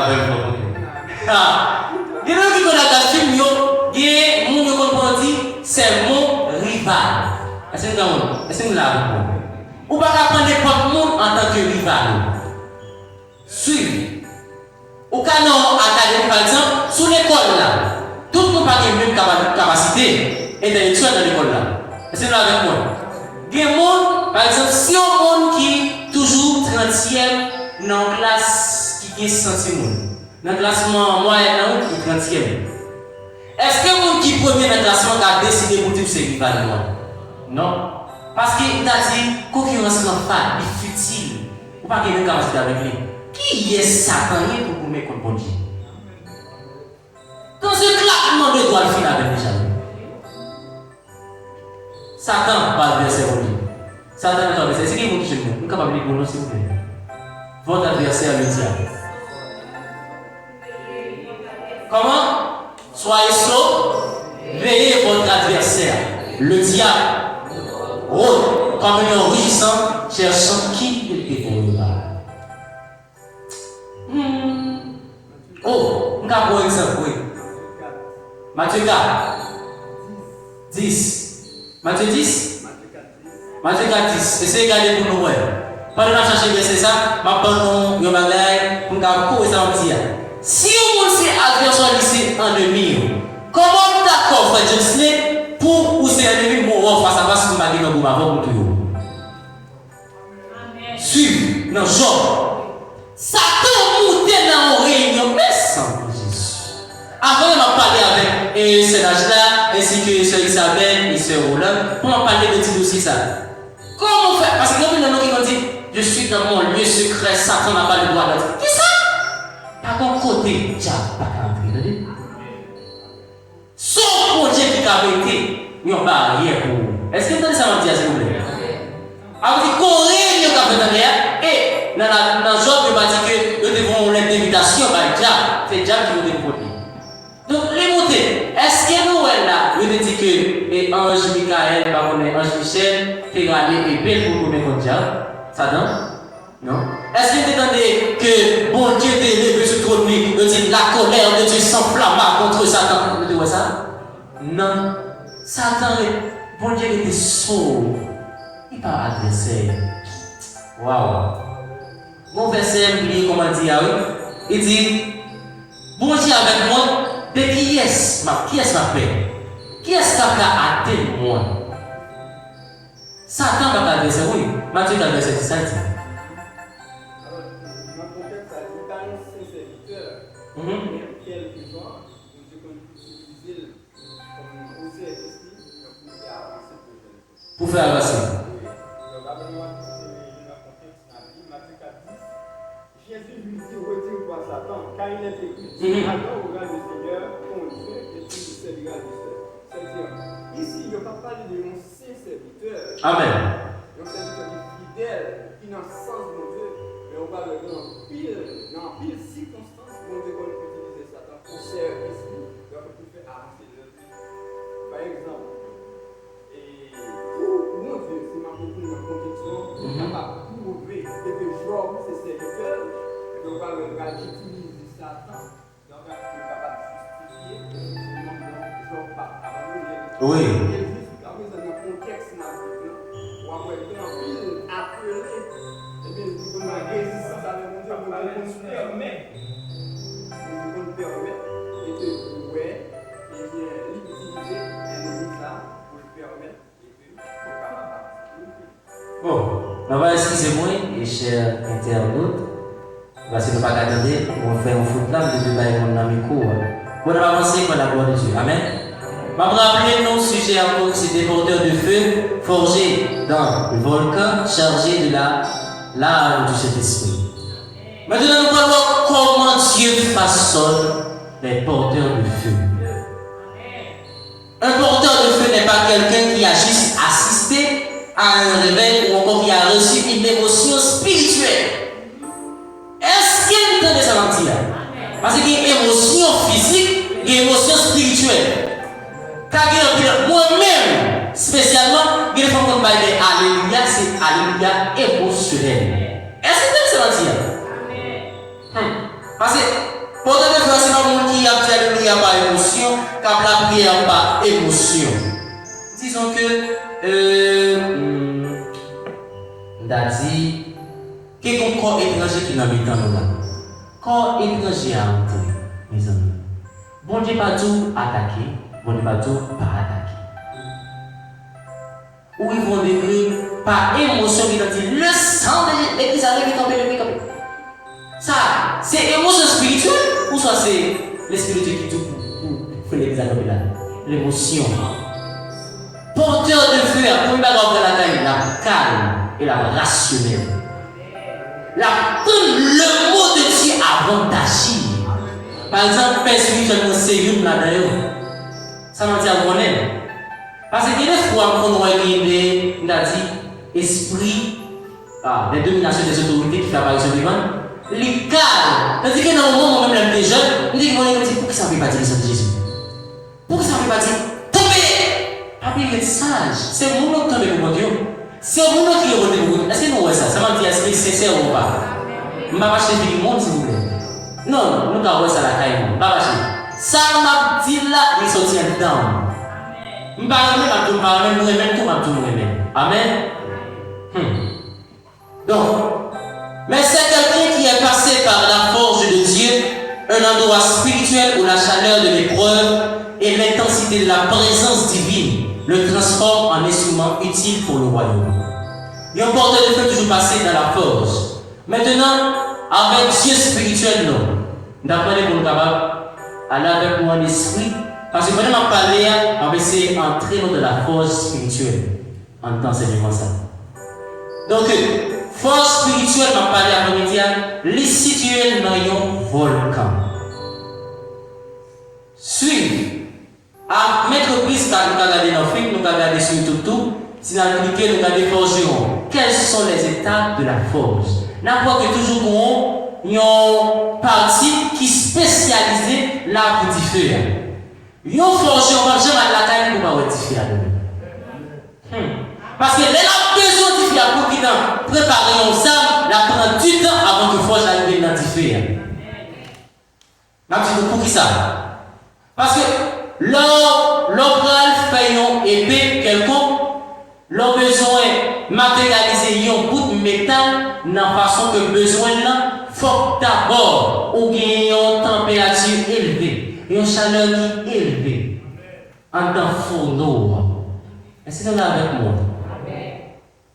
A: Il y a des gens qui connaissent le film, il y a des gens qui dit c'est mon rival. Est-ce que vous l'avez compris? Ou pas prendre n'importe monde en tant que rival. Suivez. Au canon académique, par exemple, sous l'école là, tout le monde n'a pas la même capacité intellectuelle dans l'école là. Est-ce que vous l'avez compris? Il y a des gens, par exemple, si on monde qui est toujours 30e dans la classe qui est 100 dans le classement moyen qui est 30e. Est-ce que le monde qui est premier dans le classement a décidé pour dire que c'est rival? Non. Parce qu'il a dit concurrence non pas, il est futile. Ou pas qu'il y ait une capacité avec lui. Qui est Satan pour vous mettre contre bon Dieu? Dans ce claquement de doigts, le final avec déjà. Satan parle de verset pour lui. Satan est un verset. C'est qui vous qui je vous capable de lire pour nous, s'il vous plaît? Votre adversaire le diable. Comment? Soyez sauts, veillez votre adversaire, le diable. Rôde, comme un rugissant, cherchant qui il dévorera. Oh, on a un exemple, oui. Matthieu 4, 10. Matthieu 10? Matthieu 4, 10. Essayez de regarder pour nous. Pendant que nous cherchons verset ça, je vais prendre un bagage pour nous courir ça en dire. Si on sait adversaire lycée ennemi, comment d'accord, frère Johnson? Pour ou c'est ennemi mort face à face pour marquer dans le avant pour tout. Suivez dans Job. Satan monté dans une réunion, mais sans Jésus. Avant, on a parlé avec ce âge-là, ainsi que Sœur Isabelle et Sœur Roland, pour en parler de tout aussi ça. Comment faire? Parce que nous avons qui ont dit, je suis dans mon lieu secret, Satan n'a pas le droit d'entrer. Qui ça? Par contre, côté, Dieu n'a pas entrer. Sauf pour Dieu qui a été, il n'y a pas rien pour vous. Est-ce que vous entendez ça, mon Dieu, s'il vous plaît? Alors, il qu'on règne au café dans l'air, et dans Job, il va dire que nous devons l'invitation par Dieu. C'est Dieu qui nous dépose. Donc, les montées, est-ce que nous, là, nous dit que Ange Michael, Ange Michel, fait gagner et belle pour nous contre Dieu? Ça donne? Non? Est-ce que vous entendez que bon Dieu est élevé sur le trône, nous dit la colère de Dieu s'enflamma contre Satan? Vous dites ça? Non. Satan, bon Dieu était sourd. Il n'a pas adressé. Waouh. Bon verset, comment dire, oui? Il dit, bon Dieu avec moi, de qui est-ce ma paix? Qui est-ce qui a atteint moi? Satan va adresser, oui. Matthieu va adresser ça. Pour faire avancer.
B: Jésus lui dit retire-toi Satan, car il est écrit alors au grand du Seigneur, ton Dieu, et tu lui serviras du seul. C'est-à-dire, ici, il n'y a pas parlé de mon saint serviteur.
A: Amen.
B: Donc, serviteur fidèle, qui n'a sens mon Dieu, mais on parle dans pile circonstances, mon Dieu, qu'on peut utiliser Satan pour servir ici, donc pour faire avancer le Dieu. Par exemple, mon Dieu, c'est ma conviction, capable de prouver que Job, c'est serviteur, et donc on va utiliser Satan, donc on est capable de justifier, c'est Job pas abandonné.
A: Oui.
B: Et jusqu'à présent, dans le contexte, on va voir un pile appelé, et bien, on va résister à mon Dieu, on va nous permettre, et que, ouais, et bien, l'utiliser, et nous ça, pour le permettre.
A: Bon, on va excusez-moi, et chers internautes, parce que nous ne pas attendre, on fait un foot là, de débat mon ami court. On va avancer pour la gloire de Dieu. Amen. Je vais rappeler nos sujets encore, c'est des porteurs de feu forgés dans le volcan, chargés de la lave du Saint-Esprit. Maintenant, nous allons voir comment Dieu façonne les porteurs de feu. Un porteur de feu n'est pas quelqu'un qui a juste assisté à un réveil ou encore qui a reçu une émotion spirituelle. Est-ce qu'il entend ça mentir? Parce qu'il y a une émotion physique et une émotion spirituelle. Car moi-même, spécialement, il faut qu'on parle de Alléluia, c'est Alléluia émotionnel. Est-ce que ça mentir? Parce que porteur de feu, c'est pas le monde qui a fait Alléluia prière par émotion, cap la prière par émotion. Disons que, on a dit, qu'il y a un corps étranger qui n'a pas dans là. Corps étranger à entrer, mes amis. Bon Dieu pas tout attaquer, bon Dieu pas tout pas attaquer. Où ils vont décrire par émotion qui dit le sang de l'église arrive et tombe. Ça, c'est émotion spirituelle ou soit c'est l'esprit qui tout pour l'église à tomber là? L'émotion. Porteur de feu, pour une bagarre de la taille, la calme et la rationnelle. La le mot de Dieu avant d'agir. Par exemple, Père spirituel, c'est une là d'ailleurs. Ça m'a dit à mon aime. Parce que des fois, on a dit esprit, des dominations des autorités qui fait apparaître vivant, les cadres. C'est-à-dire que dans le moment où même les jeunes, on dit pour que ça ne veut pas dire le sang de Jésus? Pour que ça ne veut pas dire tomber? Papy est sage. C'est mon nom qui tombe pour mon Dieu. C'est mon nom qui est voté pour vous. Est-ce que nous voyons ça? Ça m'a dit est-ce que c'est sincère ou pas? Je ne vais pas acheter du monde s'il vous plaît. Non, nous avons ça la caille. Je ne vais pas acheter. Ça m'a dit là, il sortit dedans. Je ne vais pas Amen. Donc, mais c'est quelqu'un qui est passé par la forge de Dieu, un endroit spirituel où la chaleur de l'épreuve et l'intensité de la présence divine le transforment en instrument utile pour le royaume. Il y a un porteur de feu toujours passé dans la forge. Maintenant, avec Dieu spirituel, non. Nous apprenons pour nous capables aller avec mon esprit. Parce que quand on parle, on va essayer d'entrer dans la force spirituelle. En tant que ça. Donc, force spirituelle, on va parler à midi, les situés dans un volcan. Suivre. À mettre prise, quand nous regardons dans le film, nous regardons sur YouTube, si nous cliquons, nous regardons forgeron. Quelles sont les étapes de la forge? Nous avons toujours une partie qui est spécialisée là pour différer. Yon forgeron va jamais la caille pour pas rectifier la donne. Parce que les gens besoin de faire pour qu'ils préparer un sam, la prend du temps avant que forge arrive à identifier. Pour qui ça? Parce que l'opéral fait une épée quelconque, l'on besoin matérialiser un bout de métal dans la façon que besoin là, faut d'abord ou gagner une température élevée. Une chaleur qui est élevée en tant fourneau. Est-ce que vous êtes là avec moi?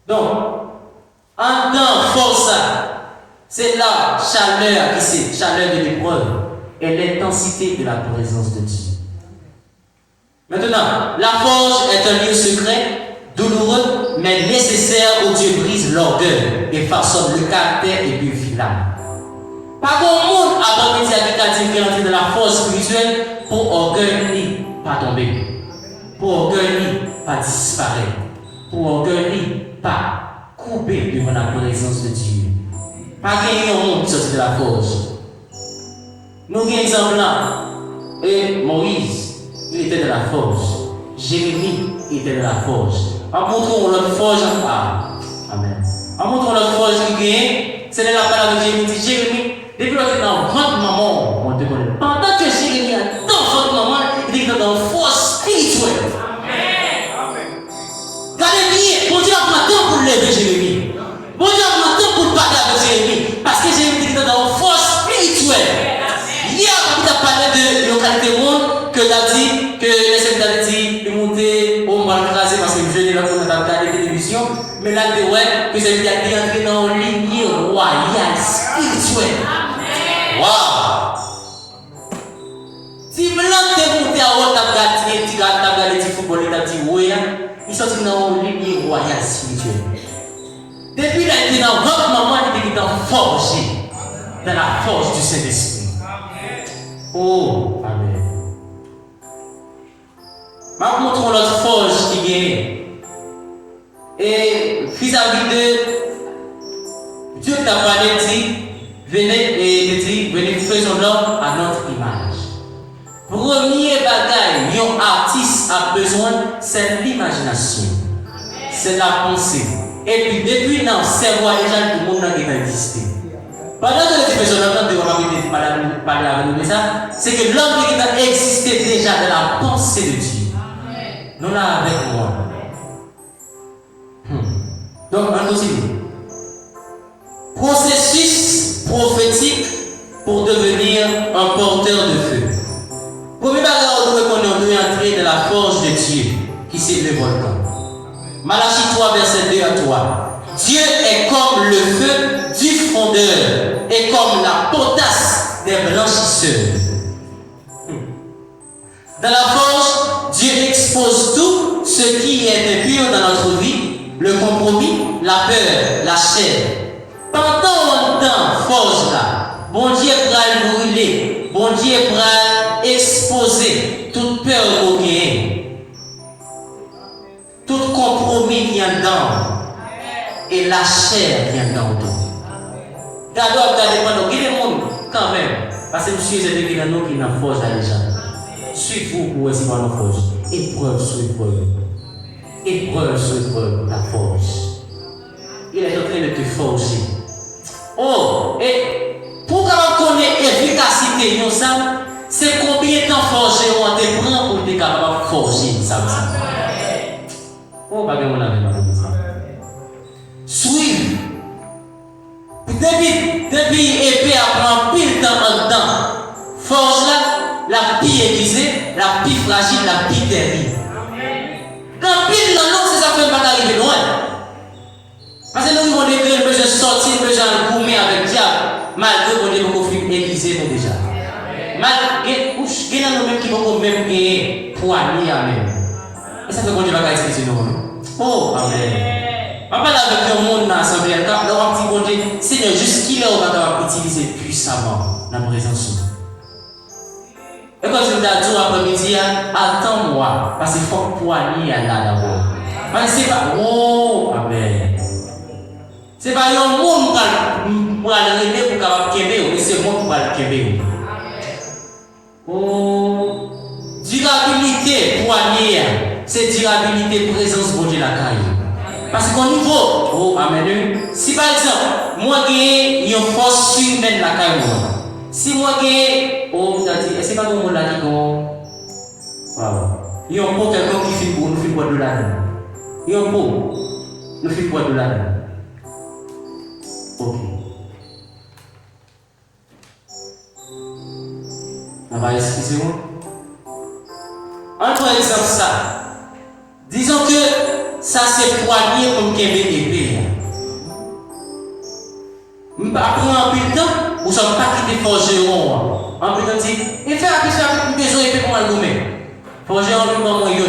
A: Donc, en tant force, c'est la chaleur qui c'est chaleur de l'épreuve et l'intensité de la présence de Dieu. Maintenant, la forge est un lieu secret, douloureux, mais nécessaire où Dieu brise l'orgueil et façonne le caractère et purifie l'âme. Pas grand monde a permis à quelqu'un qui est entré dans la force spirituelle pour orgueil pas tomber, pour orgueil pas disparaître, pour orgueil pas couper devant la présence de Dieu. Pas gagner un monde qui sortit de la forge. Nous avons un exemple là. Et Moïse, il était de la forge. Jérémie était de la forge. En montrant notre forge, Amen. En montrant notre forge qui gagne, c'est la parole de Jérémie. Dit Jérémie, depuis que tu es dans votre maman, on te connaît. Pendant que Jérémie est dans votre maman, il est dans une force spirituelle. Amen. Regardez bien, bon Dieu a pris temps pour lever Jérémie. Bon Dieu a pris temps pour parler avec Jérémie. Parce que Jérémie est dans une force spirituelle. Hier, quand tu as parlé de localité monde, que tu as dit que les secteurs ont dit de monter au mal crasé parce que je n'ai pas regardé la télévision. Mais là, tu vois que c'est bien entré dans une lignée royale spirituelle. Waouh! Si blanc est monté à haut, tu as regardé le football, tu as dit oui, il sortit dans une lignée royale spirituelle. Depuis qu'il a été dans votre maman, il était forgé dans la force du Saint-Esprit. Oh, Amen. Maintenant, montrons notre forge qui gagne. Et vis-à-vis de Dieu t'a parlé, dit, venez, faisons l'homme à notre image. Premier bagaille, un artiste a besoin, c'est l'imagination. C'est la pensée. Et puis, depuis dans le cerveau, déjà, tout le monde a existé. Pendant que les personnes entendent parler avec nous de ça, c'est que l'homme qui existait déjà dans la pensée de Dieu. Nous là avec moi. Donc, on continue. Processus prophétique pour devenir un porteur de feu. Premier bagage, on doit entrer dans la forge de Dieu qui c'est le volcan. Malachie 3, verset 2 à 3. Dieu est comme le feu du fondeur et comme la potasse des blanchisseurs. Dans la forge, Dieu expose tout ce qui est impur dans notre vie, le compromis, la peur, la chair. Pendant longtemps, forge là, bon Dieu va brûler, bon Dieu va exposer toute peur qu'on gagne, tout compromis qui est dedans. Et la chair vient dans tout. Regardez pendant qu'il est monde quand même. Parce que monsieur c'est depuis nous qui n'a force à déjà. Suivez-vous pour essayer de nous force. Épreuve sur épreuve. Épreuve sur épreuve, la force. Il est en train de te forger. Oh, et pour connaître l'efficacité de ça, c'est combien de temps forger on te prend pour te capable de forger ça. Oh, pas bien mon ami, suivre. Depuis épée apprend pile temps en temps. Force là, la pire aiguisée, la pire fragile, la pire terrible. Quand pile non, c'est ça qui ne peut pas arriver loin. Parce que nous avons déclaré que je sortir, que j'ai gourmet avec le diable, malgré qu'on ait beaucoup aiguisé nous déjà. Malgré qu'il y a nous-mêmes qui vont même gagner poignée à même. Et ça fait qu'on ne va pas expliquer nous. Oh, amen. Je parle avec le monde dans l'assemblée, alors un petit bon Dieu, Seigneur, juste qui est on va utiliser puissamment dans la présence. Et quand je me dis à tout après-midi, attends-moi, parce qu'il faut que poigner à là d'abord. Parce que c'est pas, oh, amen. C'est pas un monde pour aller rêver pour capable kébé, mais c'est moi qui va le kébé. Oh, durabilité, poigner, c'est durabilité, présence, bon Dieu, la caille. Parce qu'au niveau, oh amen, si par exemple, moi j'ai une force surhumaine la caille, si moi j'ai, oh, c'est pas comme on l'a dit, il y a un pot quelqu'un qui fait pour nous faire boire de la laine. Il y a un pot, nous fait boire de la laine. Ok. On va excusez-moi. Un exemple ça. Disons que ça c'est poigné comme qu'il y avait épée. Après un peu de temps, vous ne sommes pas quittés forgeron. Un peu de temps, il fait avec une besoin épée pour le gommer. Forgeron, il va mourir.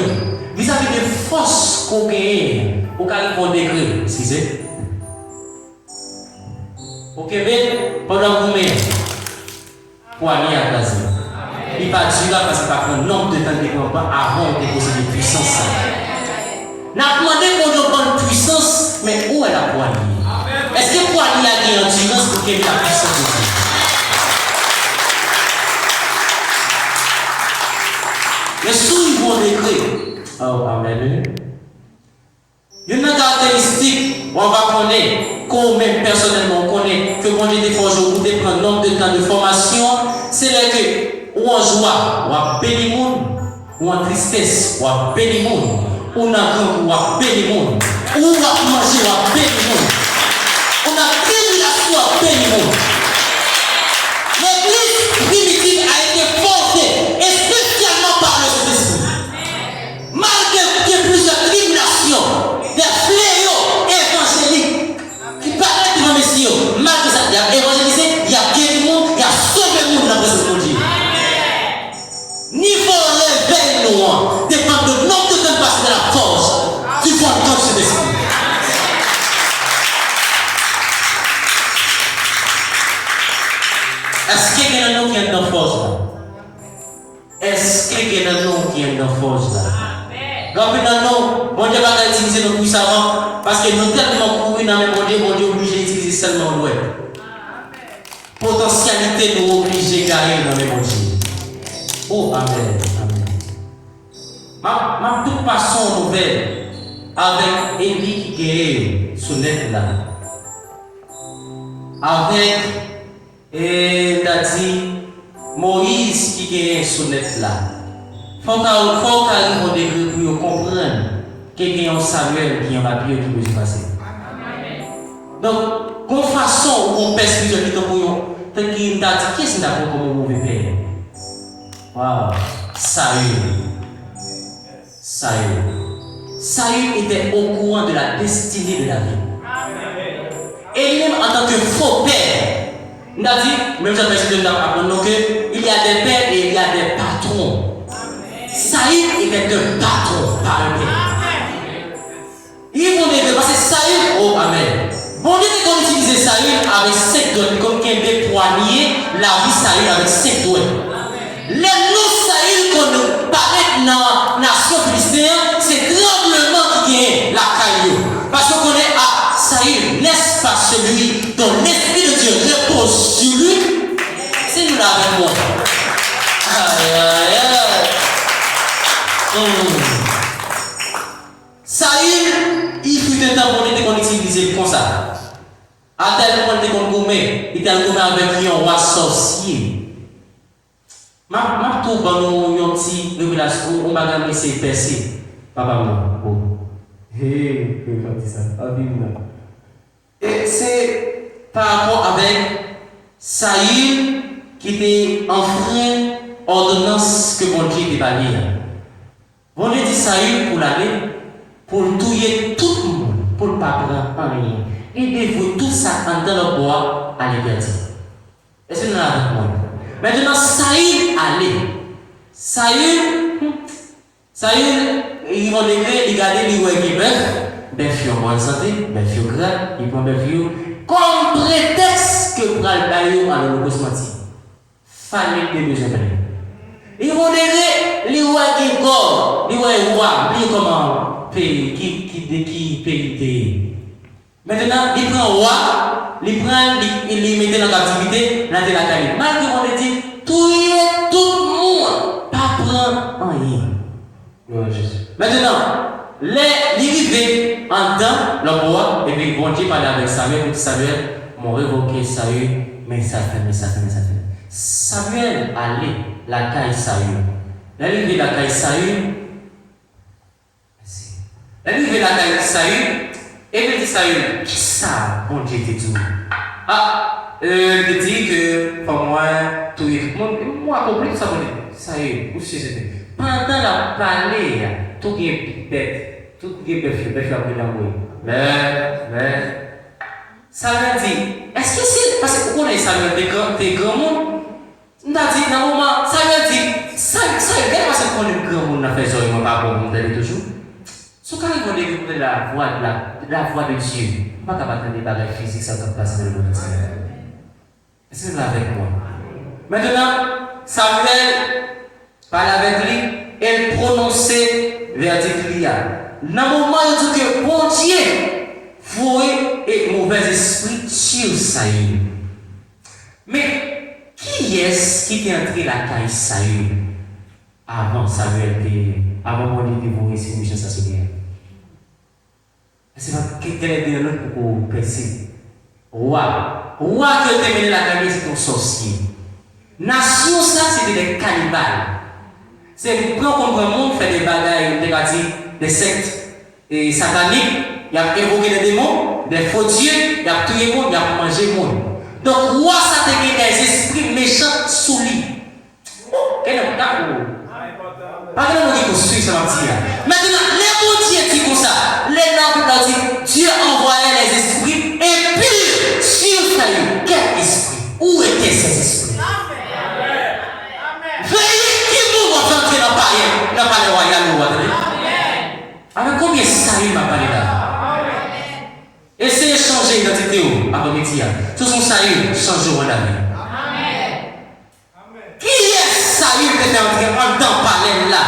A: Vis-à-vis des forces qu'on gagne, au cas où on décrit, excusez. Ok, mais pendant que vous mettez poigné à place, il va durer parce qu'il va prendre un nombre de temps de développement avant de déposer de puissance. N'a demandé qu'on nous prenne puissance, mais où est la poignée? Est-ce que poignée a une endurance pour qu'elle ait la puissance de Dieu? Mais sous ils vont décrire. Oh, amen. Une caractéristique, on va connaître, qu'on même personnellement connaît, que quand j'étais forgé, on peut prendre un nombre de temps de formation, c'est là que, ou en joie, ou en béni monde, ou en tristesse, ou en béni monde. On a grand ou à béni monde. On va manger ou à béni monde. On a tribulation à béni monde. L'église primitive a été portée, et spécialement par le Saint-Esprit. Malgré qu'il y ait plusieurs tribulations, des fléaux évangéliques qui paraissent devant Messie, malgré ça, il y a évangélisé, il y a guéri le monde, il y a sauvé le monde dans la présence de Dieu. Niveau réveil nous dépend de nombre de temps passé dans la force du volcan de cet esprit. Est-ce qu'il y a un nom qui est dans la force là? Est-ce qu'il y a un nom qui est dans la force là? Quand il y a un nom, bon Dieu va utiliser nos puissamment parce que nous tellement couru dans le monde, bon Dieu obligé d'utiliser seulement le web. Potentialité nous oblige de gagner dans le monde. Oh, amen, amen. Ma toute façon nouvelle avec Élie qui est sur net là. Avec Et t'as dit, Moïse qui gagne sonnette là. Faut qu'on arrive au degré pour comprendre qu'il y a un Samuel qui est un papier qui peut se passer. Donc, qu'on façon où on perspective qui est pour nous, tant qu'il t'a dit, qu'est-ce que t'as pour comme mauvais père? Waouh, Saül était au courant de la destinée de David. Et même en tant que faux père, il a dit, même j'appelle de apprendre qu'il y a des pères et il y a des patrons. Saül était un patron, pas un père. Ils vont dire, parce que Saül, oh amen. Bon Dieu, qu'on utilisait Saül avec 5 doigts, comme qu'il avait poigné la vie Saül avec 5 doigts. Les noms Saül qu'on paraît dans la nation philistine, c'est tremblement qui est la caillou. Parce qu'on connaît à Saül, n'est-ce pas celui dont l'Esprit de Dieu repose sur lui? C'est nous là avec moi. Saül, il fut un temps qu'on utilisait comme ça. À tel point qu'on gommait, il était gommé avec lui un roi sorcier. Ma tout dans nos petits révélations, on va gagner ses percées. Papa, moi. Hé, comme ça, et c'est par rapport avec Saül qui était enfreint ordonnance que mon Dieu était pas lire. Bon Dieu dit Saül pour l'aller, pour tuer tout le monde, pour ne pas prendre rien. Et dévouer tout ça dans le bois à liberté. Est-ce que nous avons moi? Maintenant, Saül allait. Saül, ils vont les garder, les ouais qui bœuf en bonne santé, bœuf gras, ils prennent bœuf comme prétexte que pour aller à l'holocauste menti. Famille de besoin. Ils vont les ouais qui corps, les ouais roi, les comment pays, qui pays. Maintenant, ils prennent roi, ils prennent, ils mettent dans la captivité, là de la caille. Malgré on dit, tout le monde, pas prendre rien. Maintenant, les rivés en temps, le roi, et puis bon Dieu parlait avec Samuel, Samuel m'ont révoqué Saül, mais ça fait. Samuel allait la caille Saül. L'arrivée de la caille Saül, et puis dit Saül, qui ça, bon Dieu te dit? Il dit que pour moi, tout moi, compris tout ça, bon Dieu. Saül, où c'est? Pendant la parler, tout est bête, tout est bête, mais, Samuel dit, est-ce que c'est, parce que vous connaissez Samuel, des grands mondes, on a dit, dans le moment, Samuel dit, Samuel, qu'est-ce que c'est qu'on est grand monde, on a fait ça, il m'a pas bon, toujours. Ce quand ils vont découvrir la voix de Dieu, on ne va pas attendre des bagages physiques, ça va passer dans le monde. Est-ce que vous êtes avec moi? Maintenant, Samuel parle avec lui et prononçait verdict. Dans le moment où il dit que bon Dieu, fouet et mauvais esprit sur Saül. Mais qui est-ce qui est entré la caille Saül avant Samuel, avant mon Dieu dévoué si Michel s'assouvient? C'est pas quel est le nom pour percer. Roi qui a mené la caille, c'est un sorcier. Nation, ça, c'était des cannibales. C'est quand un monde fait des bagailles, des sectes et sataniques, il a évoqué des démons, des faux dieux, il a tué le monde, il a mangé le monde. Donc, roi, ça te met des esprits méchants sous lui. Quel est le cas pour pas que nous construisons ça mentir. Maintenant, les bons dieux disent comme ça. Les noms disent Dieu envoyait les esprits et puis sur Saül. Quel esprit? Où étaient ces esprits? Veillez qui vous va entrer dans le palais royal. Avec combien Saül m'a parlé là? Essayez de changer l'identité à votre métier. Ce sont Saül, changez-vous la vie. Qui est Saül qui était entré en temps palais là?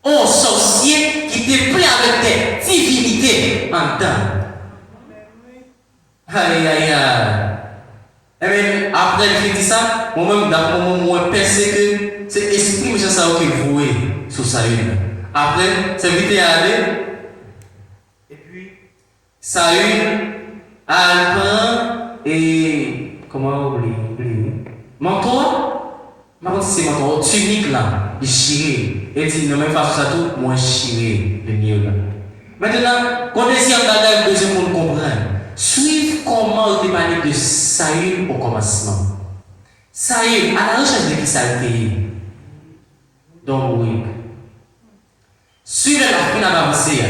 A: Un sorcier qui était plein avec des divinités en temps. Aïe aïe aïe. Et bien, après il fait ça, moi-même, d'après moi, pensé que c'est l'esprit méchant ça qui est voué sur Saül. Après, c'est vite aller. Et puis, Saül, Alpin et comment oublier? Mentor? Maintenant, c'est mentor, tunique là, il chiré. Et dit, de même façon, ça tout, moi, chiré, le mieux là. Maintenant, quand on deuxième bagage, besoin pour nous comprendre. Suivre comment on parlé de Saül au commencement. Saül, à la recherche de qui ça a été. Donc, oui. Suivre la fin à avancer.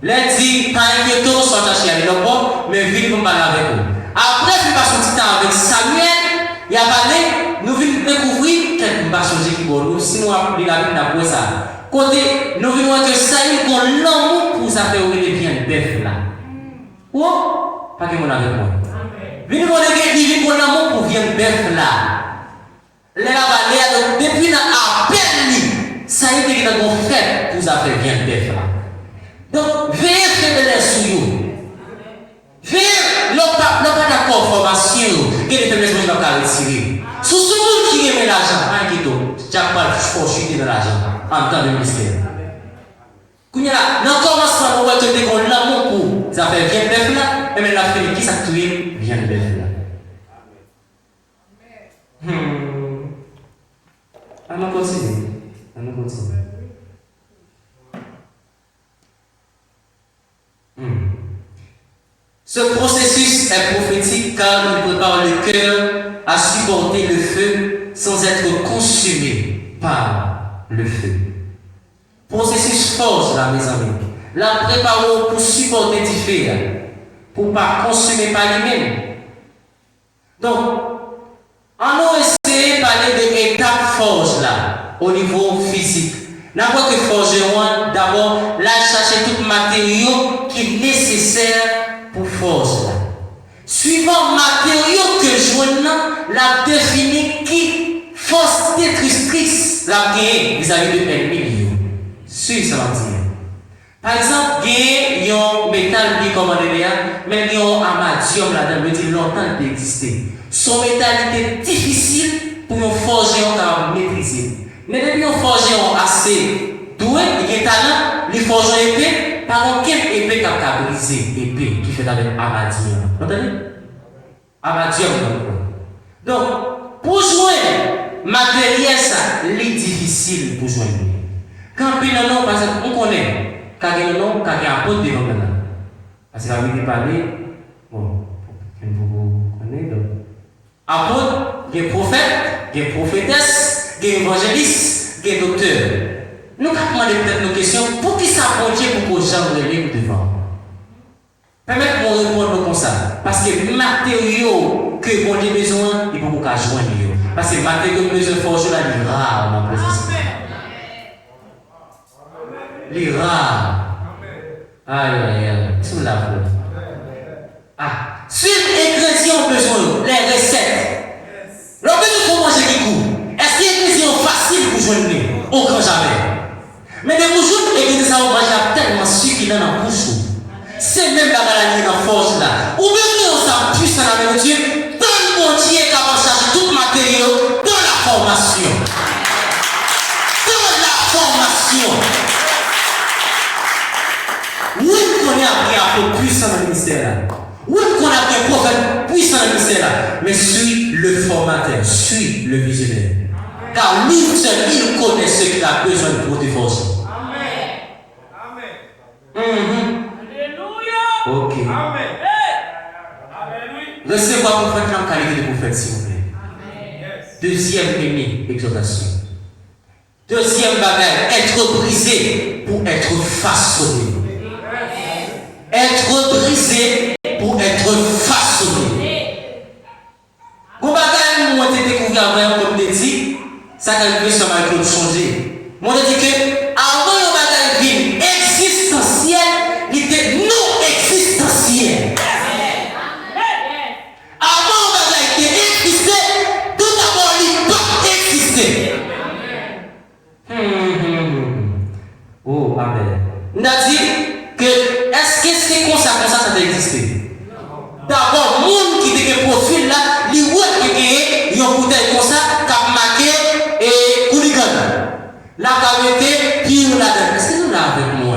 A: Là, dit, pas inquiétant, soit acheté à bon, mais vite pour parler avec vous. Après, il passe un petit temps avec Samuel, il a parlé, nous venons découvrir quelques personnes qui vont nous, si nous appelons la Bible d'après ça. Côté, nous venons voir que Saül a l'amour pour ça faire ouvrir les biens bœuf là. Ou, pas que mon avec moi. Venez voir que il vient l'amour pour bien bœuf là. Les là, depuis à peine, Saül est dans une fête pour ça faire bien bœuf là. Donc, veillez faire de l'air sur vous. Veillez, l'on pas d'accord formation, que les faiblesses vont retirer. Sous ce monde qui aime l'argent, un qui tombe, tu n'as pas le choix de chuter de l'argent en temps de ministère. Quand il y a dans le commencement, on voit que dès qu'on l'amour pour ça fait bien bête là, et même la fille qui s'actuelle vient de bête là. On continue. Ce processus est prophétique car il prépare le cœur à supporter le feu sans être consumé par le feu. Processus force là, mes amis. La préparons pour supporter du feu, pour ne pas consommer par lui-même. Donc, on a essayé de parler de l'étape forge là, au niveau physique. N'importe que forgeron, d'abord, là, chercher tout matériau qui est nécessaire pour force là. Suivant matériau que je la définit qui force destructrice la gagne vis-à-vis de l'ennemi. Suis ça va dire. Par exemple, il y a un métal qui est commandé là, mais il y a un amadium là-dedans, il dit longtemps d'exister. Son métal était difficile pour un forgeron à maîtriser. Mais depuis un forgeron assez doué, il a talent, les forgerons épais, par contre, quelle épée qui a brisé épée qui fait avec amadium. Vous entendez? Amadium. Donc, pour jouer matériel, ça, c'est difficile pour jouer. Quand on parce qu'on connaît, quand il y a un nom, quand il y a un peu de développement. Parce que la vie parler, bon, vous connaissez donc. Apôtre, il y a prophète, il y a prophétesse, il y a évangéliste, il y a docteur. Nous avons demandé peut-être nos questions, pour qui ça prend Dieu pour que les gens relèvent devant? Permettez-moi de répondre comme ça. Parce que les matériaux que vous avez besoin, il faut que vous joindre. Parce que les matériaux que vous avez besoin, c'est rare dans la présence. Les rares. Aïe. Sous la faute. Sur les ingrédients besoin, les recettes. Lorsque nous faut manger qui court, est-ce qu'il y a des ingrédients faciles pour joindre? Aucun jamais. Mais de vous jours, les ingrédients ça va manger tellement succulent dans la bouche. C'est même la maladie dans la force là. Ou bien on s'en puissant dans la nourriture, donne mon Dieu qui va chercher tout matériau dans la formation. Dans la formation. Oui, qu'on a appris à faire puissant dans le ministère là. Oui, qu'on a appris à faire puissant dans le ministère là. Mais suis le formateur, suis le visionnaire. Car lui seul, il connaît ce qu'il a besoin pour te forcer. Amen. Ok. Amen. Recevoir prophète en qualité de prophète, s'il vous plaît. Deuxième ennemi, exhortation. Deuxième bagage, être brisé pour être façonné. Être brisé pour être façonné. Vous bagage, moi, j'ai découvert avant, comme je dit, ça a été sur ma vie changer. Moi, je dis que avant le bagage vie existentiel, il était non existentiel. Avant le bagage qui existait, tout d'abord, il n'a pas existé. Oh, amen. On a dit que est-ce que c'est comme ça a existé? D'abord, le monde qui était profil là, il voit qu'il y a un bouteille comme ça, qui a marqué et Kouligan. La cavité, puis on l'a donné. Est-ce que nous l'avons avec moi?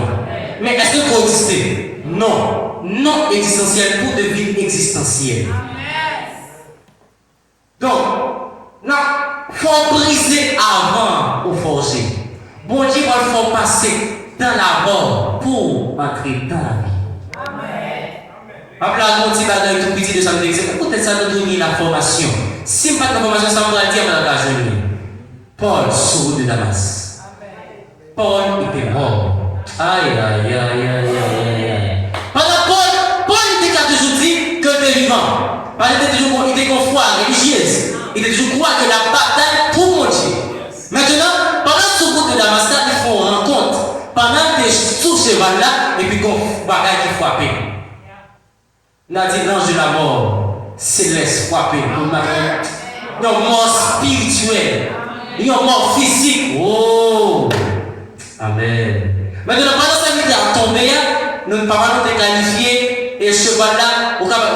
A: Mais est-ce qu'il faut exister? Non. Non existentiel pour devenir existentiel. passer dans la mort pour entrer dans la vie. Après la petit bagage tout petit de ça, peut-être ça nous donne la formation. Si pas de formation, ça va dire dans la journée. Paul, sur de Damas. Paul était mort. Aïe, aïe, aïe, aïe, aïe, aïe. Pendant Paul était toujours dit que tu es vivant. Paul était toujours, il était foi religieuse. Il était toujours croire que la bataille pour mon Dieu. Maintenant, pendant ce groupe de Damas, il faut rendre compte. Pendant que tu es sous ce cheval-là, et puis qu'on bagaille qui frappe. On a dit l'ange de la mort se laisse frapper. Il y a une mort spirituelle. Il y a une mort physique. Oh! Amen. Maintenant, pendant que ça veut dire tomber, nous ne pouvons pas nous qualifier. Et ce cheval-là,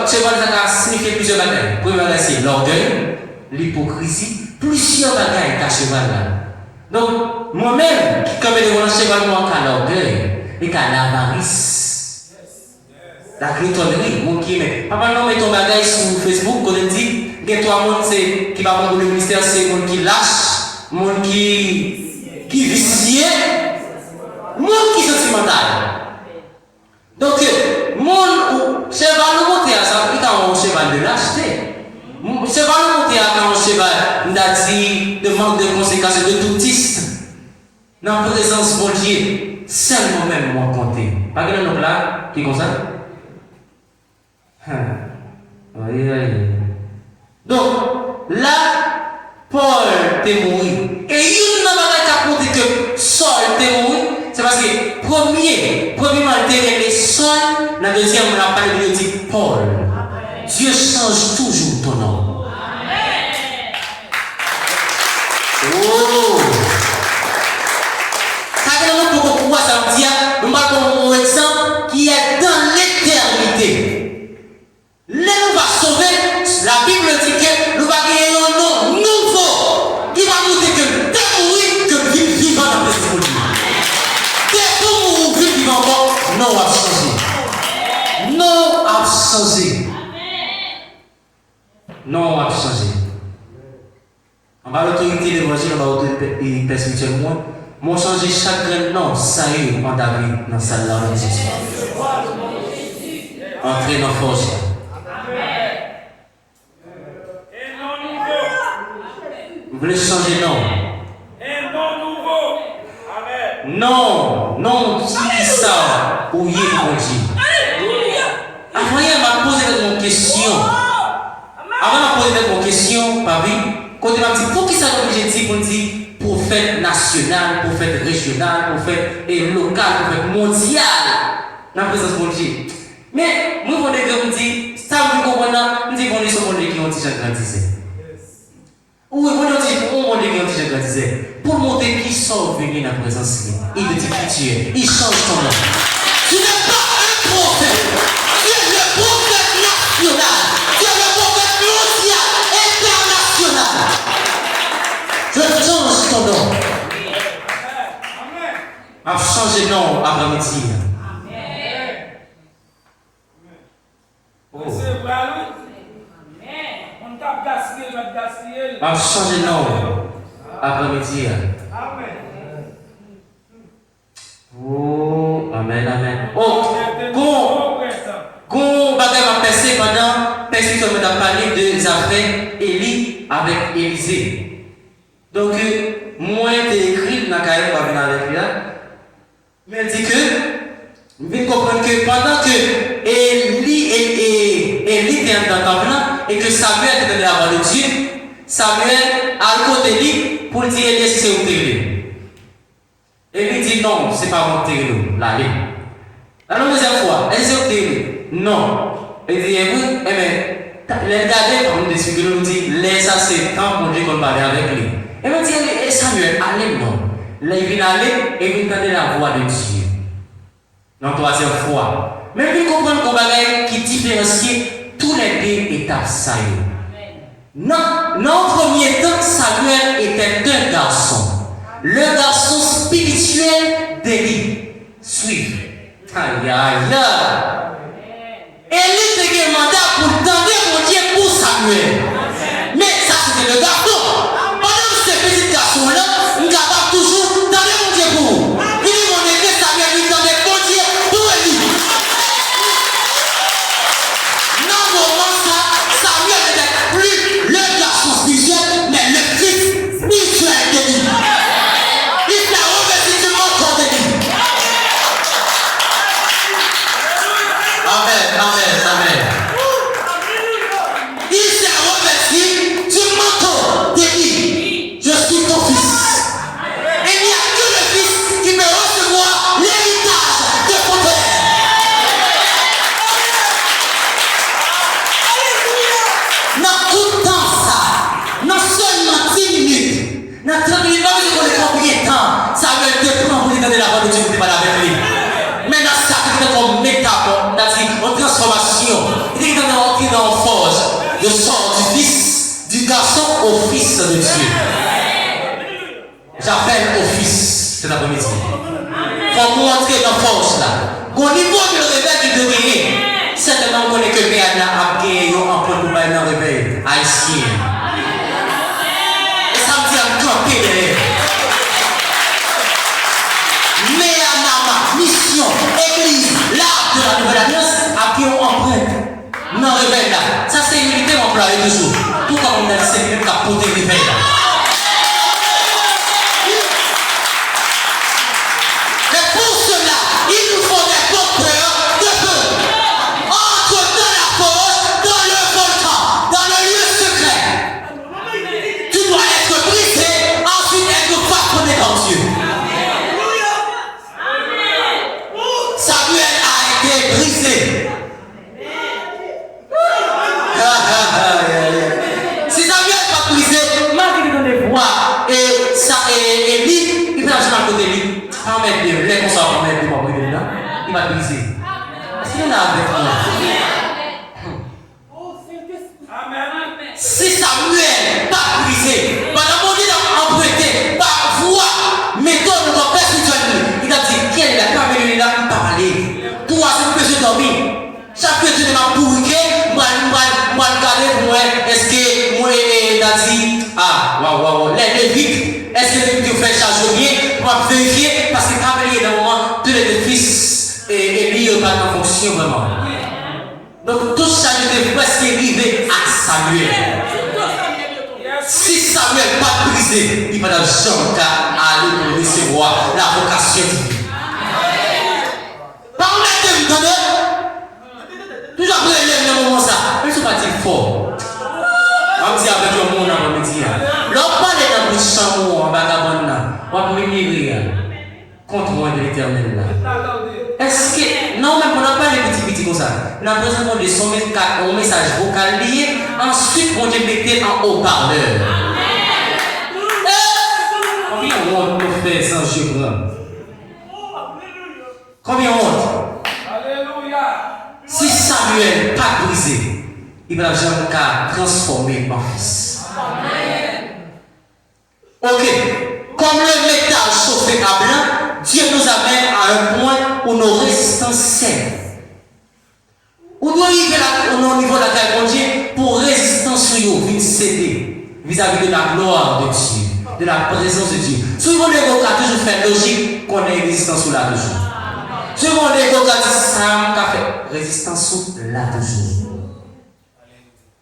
A: ça signifie plusieurs bagages. Premier bagage, c'est l'orgueil, l'hypocrisie, plusieurs bagages à ce cheval-là. Donc, moi-même, comme je vois un cheval, moi, qui a l'orgueil et qui a l'avarice. La gloutonnerie, mon qui met. Papa, non, mais ton bagage sur Facebook, on dit que toi, mon qui va prendre le ministère, c'est mon qui lâche, mon qui vicié, mon qui sentimental. Donc, mon cheval nous monter à ça, il a un cheval de lâcheté. Cheval nous monter à un cheval d'adi, de manque de conséquences, de toutiste. Dans la présence de Dieu, seul moi-même, moi, compter. Pas que nous là, qui est comme ça? Donc, là, Paul t'est mort. Et il n'a pas compté que Saul t'est mort. C'est parce que, premièrement, il t'est révélé Saul. La deuxième, on a parlé de lui, dit Paul. Dieu change toujours ton nom. Oh! Ça veut dire pourquoi ça veut dire, nous parlons d'un exemple qui est dans l'éternité. Là, nous va sauver. La Bible dit que nous va gagner un nom nouveau. Il va nous dire que dès mourir, que vivant dans le présence de Dieu. Dès que nous vivons encore, non à changer. Non à changer. Non à changer. On va l'autorité de l'évangile, on va l'autorité spirituelle. Moi, changer chaque nom, ça y est, en David, dans sa langue. Entrez dans la force. Vous voulez changer non?
B: Un nom nouveau. Amen.
A: Non, qui ça? Où y est mon Dieu? Avant, il m'a posé une question. Avant de poser une question, Paris, quand il m'a dit, pour qui ça j'ai dit, on dit prophète national, prophète régional, prophète local, prophète mondial, dans la présence de Dieu. Mais, moi, je me dis, ça me comprend, je me dis, on est sur mon Dieu qui ont dit, j'ai grandissé. Oui, on dit, on dit, j'ai grandissé. Pour montrer qui sort venir dans la présence de Dieu. Il dit qui tu es, il change ton nom. Tu n'es pas un prophète, tu es le prophète national, tu es le prophète mondial, international. Je change ton nom. A changé de nom après-midi. A changé de nom après-midi. Oh, amen, amen. Oh, qu'on va passer pendant, parce que on a parlé de affaires Élie avec Élisée. Donc, moi, j'ai écrit dans la carrière avec lui. Mais elle dit que, vous devez comprendre que pendant que Élie était dans le temple et que Samuel était dans la voix de Dieu, Samuel a le côté d'Élie pour dire Élie si c'est où t'es. Élie dit non, c'est pas mon terrain, là. La deuxième fois, elle dit où t'es. Non. Elle dit oui, mais les gars, comme nous dit, laisse ça c'est temps pour Dieu qu'on parle avec lui. Elle m'a dit, Samuel, allez, non. Là, il vient aller et il vient entendre la voix de Dieu. Dans la troisième fois. Mais il comprend qu'on va qui différencie tous les deux étapes. Ça non, en premier temps, Samuel était un garçon. Le garçon spirituel d'Élie. Suivez. Aïe, aïe, aïe. Élie était un mandat pour tendre mon Dieu pour Samuel. Mais ça, c'était le garçon. Pendant ce petit garçon-là, nous avons toujours tendre mon Dieu pour. Il dit mon Dans 30 minutes, pas besoin de combien de temps Samuel te prend pour lui donner la voix de Dieu pour te parler avec lui. Mais dans ça, tu es comme métaphore, en transformation. Il est dans une forge. De sort du fils, du garçon au fils de Dieu. J'appelle au fils cet après-midi. Il faut nous entrer dans la force là. Au niveau du réveil du degré, certainement on connaît que Béana a gagné un peu pour le réveil haïtien. Et ça me dit à camper derrière. Mais à ma mission, église, l'art de la nouvelle alliance, a pris une empreinte. Non, réveil là. Ça c'est une unité employée toujours. Tout comme on a le Seigneur qui a posé le réveil là. Mais pour cela, il nous faut des porteurs de feu. Entre dans la forge, dans le volcan, dans le lieu secret. Tu dois être brisé, ensuite être façonné par Dieu. Samuel a été brisé. Si Samuel n'a pas brisé, malgré dans les voix, et ça, et lui, il va juste à côté de lui. Pas mettre de lait comme ça, pas mettre de moi, il va briser. Si on a avec moi. Si Samuel n'a pas brisé, pendant mon Dieu a emprunté par voix, méthode de mon père spirituel, il a dit, quelle est la caméra, il a parlé. Toi, c'est que je dormis. Chaque fois que tu m'as bourriqué, moi, regarder pour moi, est-ce que moi, dit, ah, waouh, les Lévites, est-ce que les Lévites font chargerier, moi, vérifier, parce que quand il y a un moment, tous les fils et lui, ils n'ont pas de fonction vraiment. Donc, tout ça, je devais presque arriver à Samuel. Si Samuel n'a pas brisé, il va dans le champ aller pour recevoir la vocation divine. Par contre, vous donnez. Toujours après le moment ça, mais ce n'est pas fort. On dit avec le monde, on me dit. L'on parle d'un bout de chameau en vagabond là, on va me contre moi de l'éternel là. Est-ce que, non, mais on n'a pas les petits comme ça. On a besoin de son message vocal lié, ensuite on va mettre en haut-parleur. Combien de monde peut faire sans Dieu? Combien de monde? Si Samuel n'a pas brisé, il va jamais transformer en fils. Ok. Comme le métal chauffé à blanc, Dieu nous amène à un point où nos résistances cèdent. On doit arriver au niveau de la terre de Dieu pour résistance sur nous, vite céder vis-à-vis de la gloire de Dieu, de la présence de Dieu. Souvent, l'ego a toujours fait logique qu'on ait une résistance sur la toujours. Souvent, l'ego a dit ça, qu'a fait résistance sur la toujours.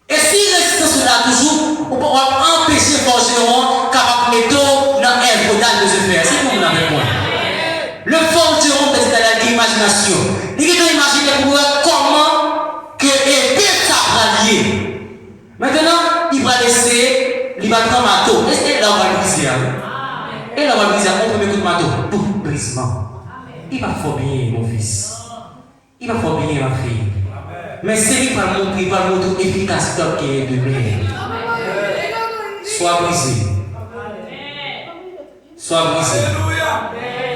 A: Et si résistance sur la toujours, on peut empêcher forgeron capable de mettre dans l'œuvre de se faire. C'est comme vous l'avez moi. Le forgeron peut être dans l'imagination. Il doit imaginer pour voir comment que épée ça va lier. Maintenant, il va laisser, il va prendre un marteau. Est-ce que là on va briser? Et là on va briser, on premier coup de marteau. Boum, brisement. Il va fort bien, mon fils. Il va fort bien, ma fille. Mais c'est lui qui va montrer, il va montrer l'efficacité qui est de lui. Sois brisé. Sois brisé.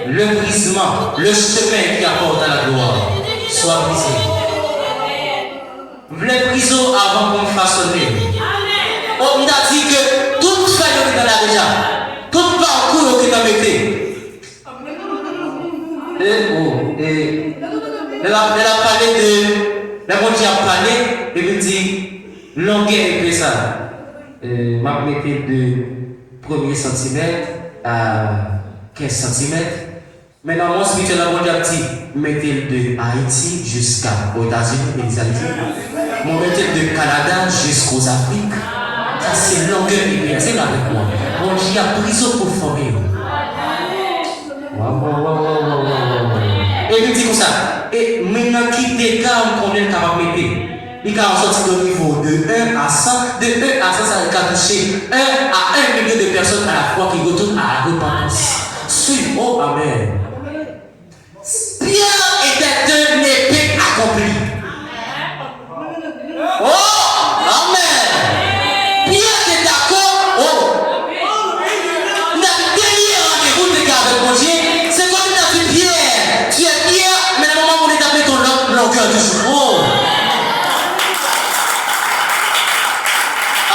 A: Le brisement, le chemin qui apporte à la gloire, soit brisé. Le prison avant qu'on façonne. On a dit que toute famille dans la déjà, tout parcours que nous avons été. Elle a parlé de. La moitié a parlé et me dit longueur et ça. M'a metté de 1er centimètre à 15 cm. Maintenant, mon spirituel a dit mettez de Haïti jusqu'aux États-Unis et les États-Unis. Mon mettez de Canada jusqu'aux Afriques. Ça c'est longueur et bien. C'est là avec moi. Mon Dieu a pris ça pour former. Et il dit comme ça. Et maintenant, qui décale combien de capable de mettre? Il a sorti au niveau de 1 à 100. De 1 à 100, ça va toucher 1 à 1 million de personnes à la fois qui retournent à la repentance. Suis, oh Amen. Pierre était un épée accompli. Oh Amen. Pierre est d'accord. Oh.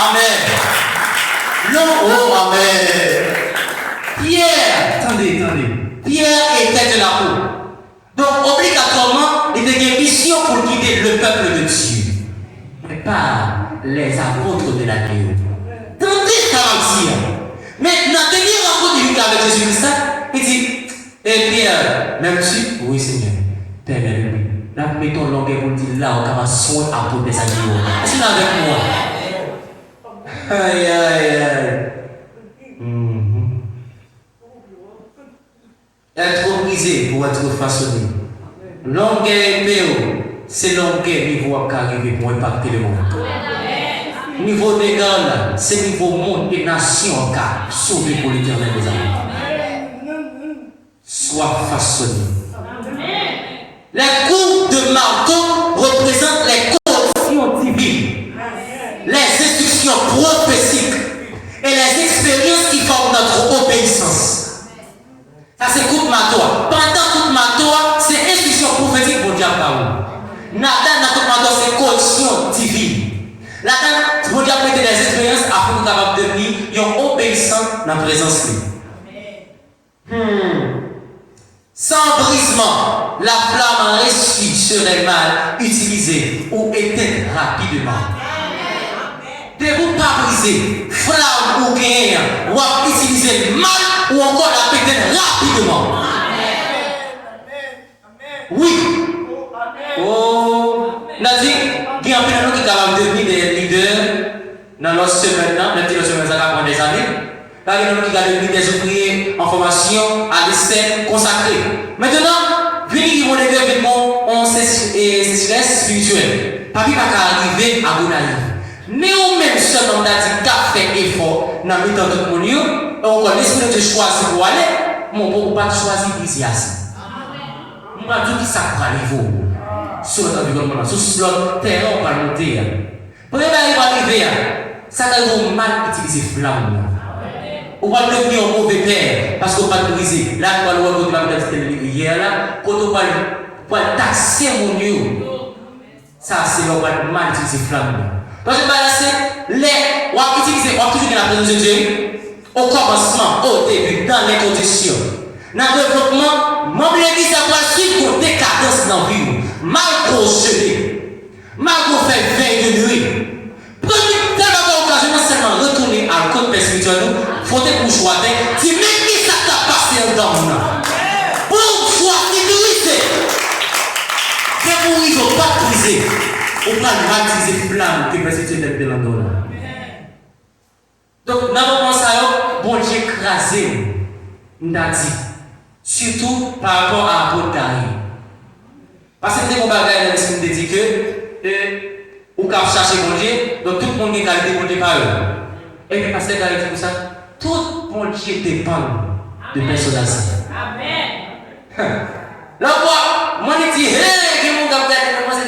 A: Amen. Oh, amen. Pierre, attendez. Pierre était de la peau. Donc, obligatoirement, il était une mission pour guider le peuple de Dieu. Mais pas les apôtres de la Théo. Tentez ça dire. Mais dans la dernière rencontre avec Jésus-Christ, il dit, Pierre, m'aimes-tu? Oui, Seigneur. Père, aime-moi. Là, mettons longueur pour dire là, on va soin à pour des animaux. Est-ce que avec moi? Aïe. Être brisé pour être façonné. Longueur épée, c'est longueur niveau à arriver pour impacter le monde. Niveau d'égal, c'est niveau monde et nation à sauver pour l'éternel des amis. Sois façonné. Les coups de marteau représentent les conditions divines, les instructions prophétiques et les expériences qui forment notre obéissance. Ça c'est coup de marteau. Pendant coup de marteau, c'est instruction prophétique pour Dieu. Nathan, dans coup de marteau, c'est condition divine. Nathan, pour Dieu prêter des expériences afin que capable de devenir obéissant dans la présence de Dieu. Sans brisement, la flamme reçue serait mal utilisée ou éteinte rapidement. De vous pas briser, flamme ou guerre, ou utiliser mal ou encore la péter rapidement. Oui. Oh, Nadi, il y a un peu de nous qui sont capables de devenir des leaders dans notre semaine, même si notre semaine ça va prendre des années. Là, il y a des gens qui ont des ouvriers en formation à des scènes consacrées. Maintenant, venez qui vont les événements en stress spirituel. Pas vite à arriver à Gonaïve. Mais au même seul homme d'Adi qui a fait effort dans le temps de tout le monde, on connaît l'esprit de choisir pour aller, mon bon, pas choisir ici. On va dire qui ça pour aller vous sur notre environnement, sur notre terrain, on va monter. Pour les gens arriver, ça va mal utiliser flamme. On va devenir un mauvais père parce qu'on va briser. Là, on va le voir hier, là, quand on va taxer mon Dieu. Ça, c'est on va mal utiliser flamme. Parce que c'est les, on va utiliser, on va toujours la présence de Dieu au commencement, au début, dans les conditions. Dans le développement, mon l'église va suivre une décadence dans la vie. Mal procédé, mal fait veille de nuit. Premier tellement occasion seulement retourner à la côte spirituelle, faut que vous choisir, si même qui ça t'a passé en dans nous. Pour choisir, c'est pour ils n'ont pas brisé. On va utiliser flamme que le spirituel de l'endroit. Donc, dans le moment ça, bon Dieu écrasé, nous a dit, surtout par rapport à la bonne carrière. Parce que c'est mon bagage dans l'esprit de dire que, ou qu'à chercher mon Dieu, donc tout le monde est qualité pour Dieu par eux. Et puis, parce que la dit comme ça, tout mon Dieu dépend de personnes ainsi. Amen. Là, moi, je dis, hey, mon gars,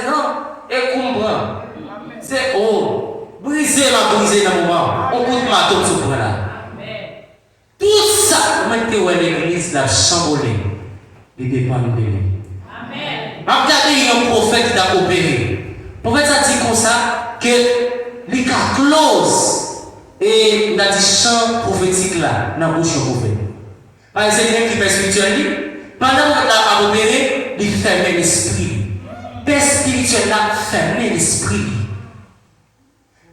A: non, et comprends. C'est oh, briser dans le moment. On compte ma tombe sur là. Tout ça, maintenant, l'église l'a chamboulé. Il dépend de lui. Amen. Regardez, il y a un prophète qui a opéré. Le prophète a dit comme ça que les cas close et il a dit chant prophétique là, dans la bouche du prophète. Par exemple, quelqu'un qui est spirituel, pendant qu'il a opéré, il ferme l'esprit. Père spirituel a fermé l'esprit.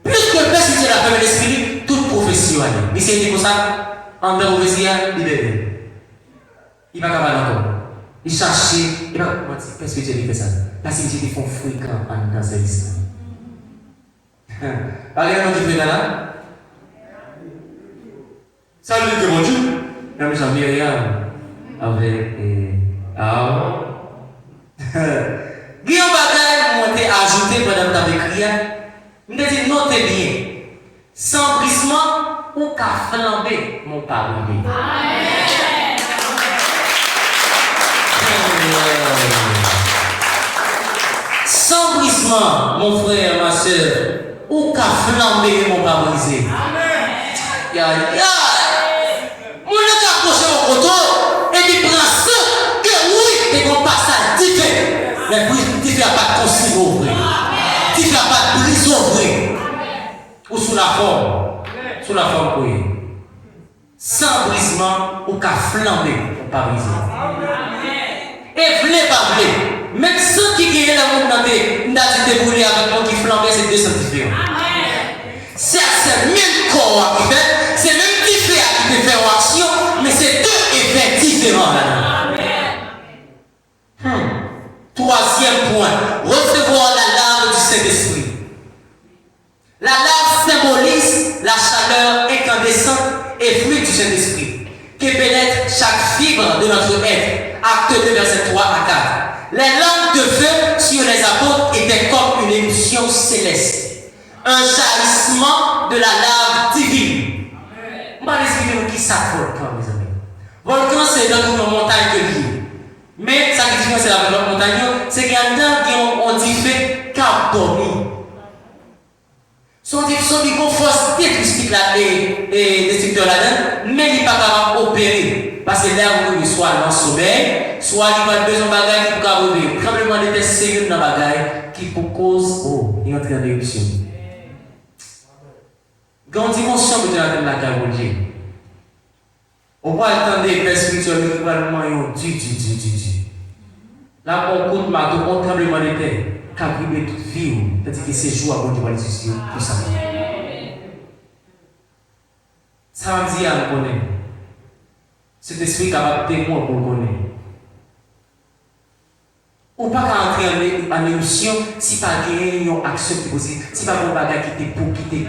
A: Plus que le Père spirituel a fermé l'esprit, toute profession a dit. Il s'est dit comme ça. En tant que il bébé. Il va pas encore. Il cherche, il va comment dire, qu'est-ce que tu fait ça? Parce que tu font fréquent dans ce service. Par exemple, tu fais là. Salut, que bon Dieu. Comme Jean-Myriam avec Guillaume Bagay m'ont ajouté pendant que tu avais crié. Il m'a dit, notez bien. Sans brisement, ou qu'à flamber mon parole. Sans brisement, mon frère, ma soeur, ou qu'à flamber mon parole. Amen. Mon gars approche mon couteau et il prend ça que oui, et qu'on passe à différent. Mais puis, tu ne fais pas de consigne au vrai. Tu ne fais pas de brise au vrai. Ou sous sous la forme pour eux. Sans brisement, ou qu'à flamber, ou pas briser. Et vle pas vle. Même ceux qui gagnent la monde dans des déboulés avec moi qui flambent, c'est 200 différents. C'est le même corps qui fait, c'est le même qui fait action, mais c'est deux effets différents là-dedans. Troisième point, recevoir la lave du Saint-Esprit. La lave symbolise la chaleur incandescente et fluide du Saint-Esprit qui pénètre chaque fibre de notre être. Acte 2, verset 3 à 4. Les langues de feu sur les apôtres étaient comme une éruption céleste, un jaillissement de la lave divine. On va expliquer qui ça volcan, mes amis. Volcan, c'est dans une montagne que vie. Mais ça qui différence, c'est la montagne, c'est qu'il y a des gens qui ont dit fait cap dormi. Sont des forces détructives là et destructeurs là-dedans, mais il n'est pas capable d'opérer. Parce que l'air où il soit dans le sommeil, soit il va besoin de bagages qui peuvent revenir. Tremblement de terre sérieux dans le bagage qui pour cause, il entre en éruption. Quand dimension que tu as dans la carrière, on va attendre les pères spirituels qui vont nous dire, là, on compte marteau, on tremblement de terre. Quand il est toute vie, c'est-à-dire que ces jours avant de voir les soucis, tout ça. Ça veut dire à nous connaître. Cet esprit capable de témoin pour le connaître. Ou pas qu'à entrer en émission si pas gagner une action qui positive, si pas un bagage qui t'est pour quitter.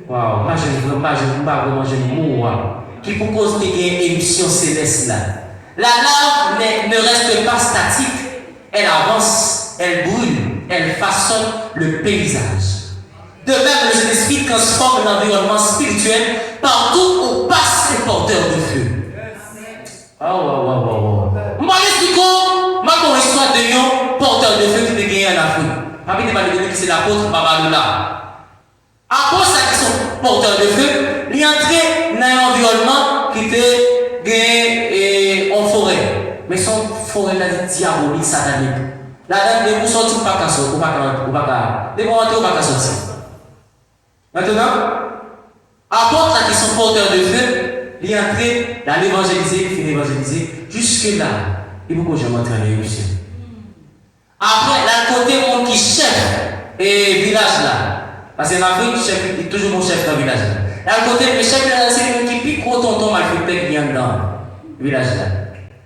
A: Waouh, moi je ne pas vraiment mot qui pour cause de une émission céleste là. La lave ne reste pas statique, elle avance, elle brûle, elle façonne le paysage. De même, le Saint-Esprit transforme l'environnement spirituel partout où passent les porteurs de feu. Moi, l'explique, moi, mon histoire de un porteur de feu qui est gagné en Afrique. Parmi les malades, c'est l'apôtre Babalola. Apôtres qui sont porteurs de feu, ils entrent dans un environnement qui était gagné en forêt. Mais son forêt là, diabolique, satanique. Là, les vous sortir, pas qu'à sortir, pas les vous rentrer, pas qu'à sortir. Maintenant, apôtres qui sont porteurs de feu, ils entrent dans l'évangéliser, ils finissent l'évangéliser, jusque là, ils ne peuvent jamais entrer en éruption. Après, là, côté monde qui chef et village là, parce qu'en Afrique, chef est toujours mon chef dans le village là. Là, côté le chef là, c'est lui qui pique gros tonton malfaiteur qui vient dans le village là.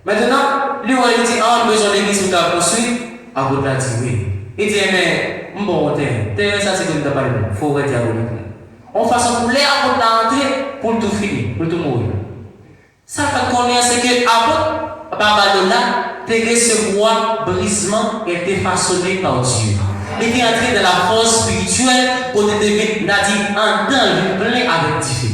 A: Maintenant, lui, il dit, ah, on a besoin d'église pour la construire. Apôtre a dit oui. Il dit, mais, bon, ça c'est comme tu as parlé, il faut arrêter à l'autre. On façon pour l'air pour l'entrée, pour tout finir, pour tout mourir. Ça fait qu'on est, c'est que apôtre Babalola, t'es ce roi brisement était façonné par Dieu. Il était entré dans la force spirituelle pour te devenir, n'a dit, en dedans, plein avec Dieu.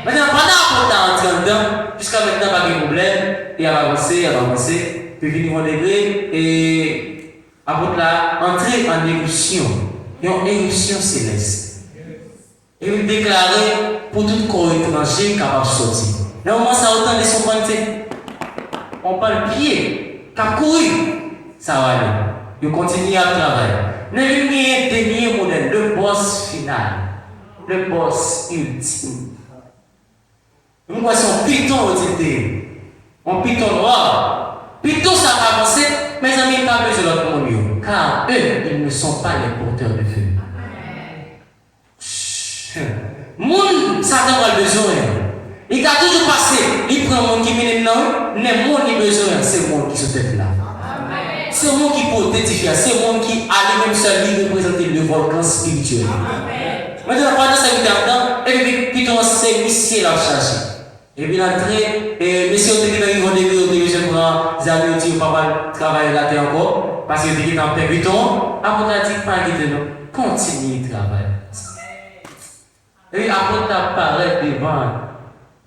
A: Maintenant, pendant qu'on est entré dedans, jusqu'à maintenant, pas de problème, il a avancé, puis venir au degré, et apôtre là, entrer en éruption, une éruption céleste. Et il déclarait pour tout corps étranger capable de sortir. Là, on commence à autant de son panté. On parle pied, cap courir, ça va aller. Il continue à travailler. Le dernier modèle, le boss final, le boss ultime. Nous voyons son piton au titre. On piton noir. Piton, ça va avancer, mes amis, pas besoin de l'autre monde. Car eux, ils ne sont pas les porteurs de feu. Moun, ça n'a pas besoin. Il a toujours passé. Il prend mon qui mène non, n'est mon qui besoin, c'est mon qui se tête là. C'est mon qui peut t'édifier, c'est mon qui a lui-même seul lui représenter le volcan spirituel. Maintenant, pendant cette temps, et puis Python c'est monsieur la charge. Et puis l'entrée, et monsieur on était dans le niveau de je prends des amis qui pas travailler là encore, parce que tu es en paix Python, après on a dit pas quitter non, continue de travailler. Et puis après on apparaît devant.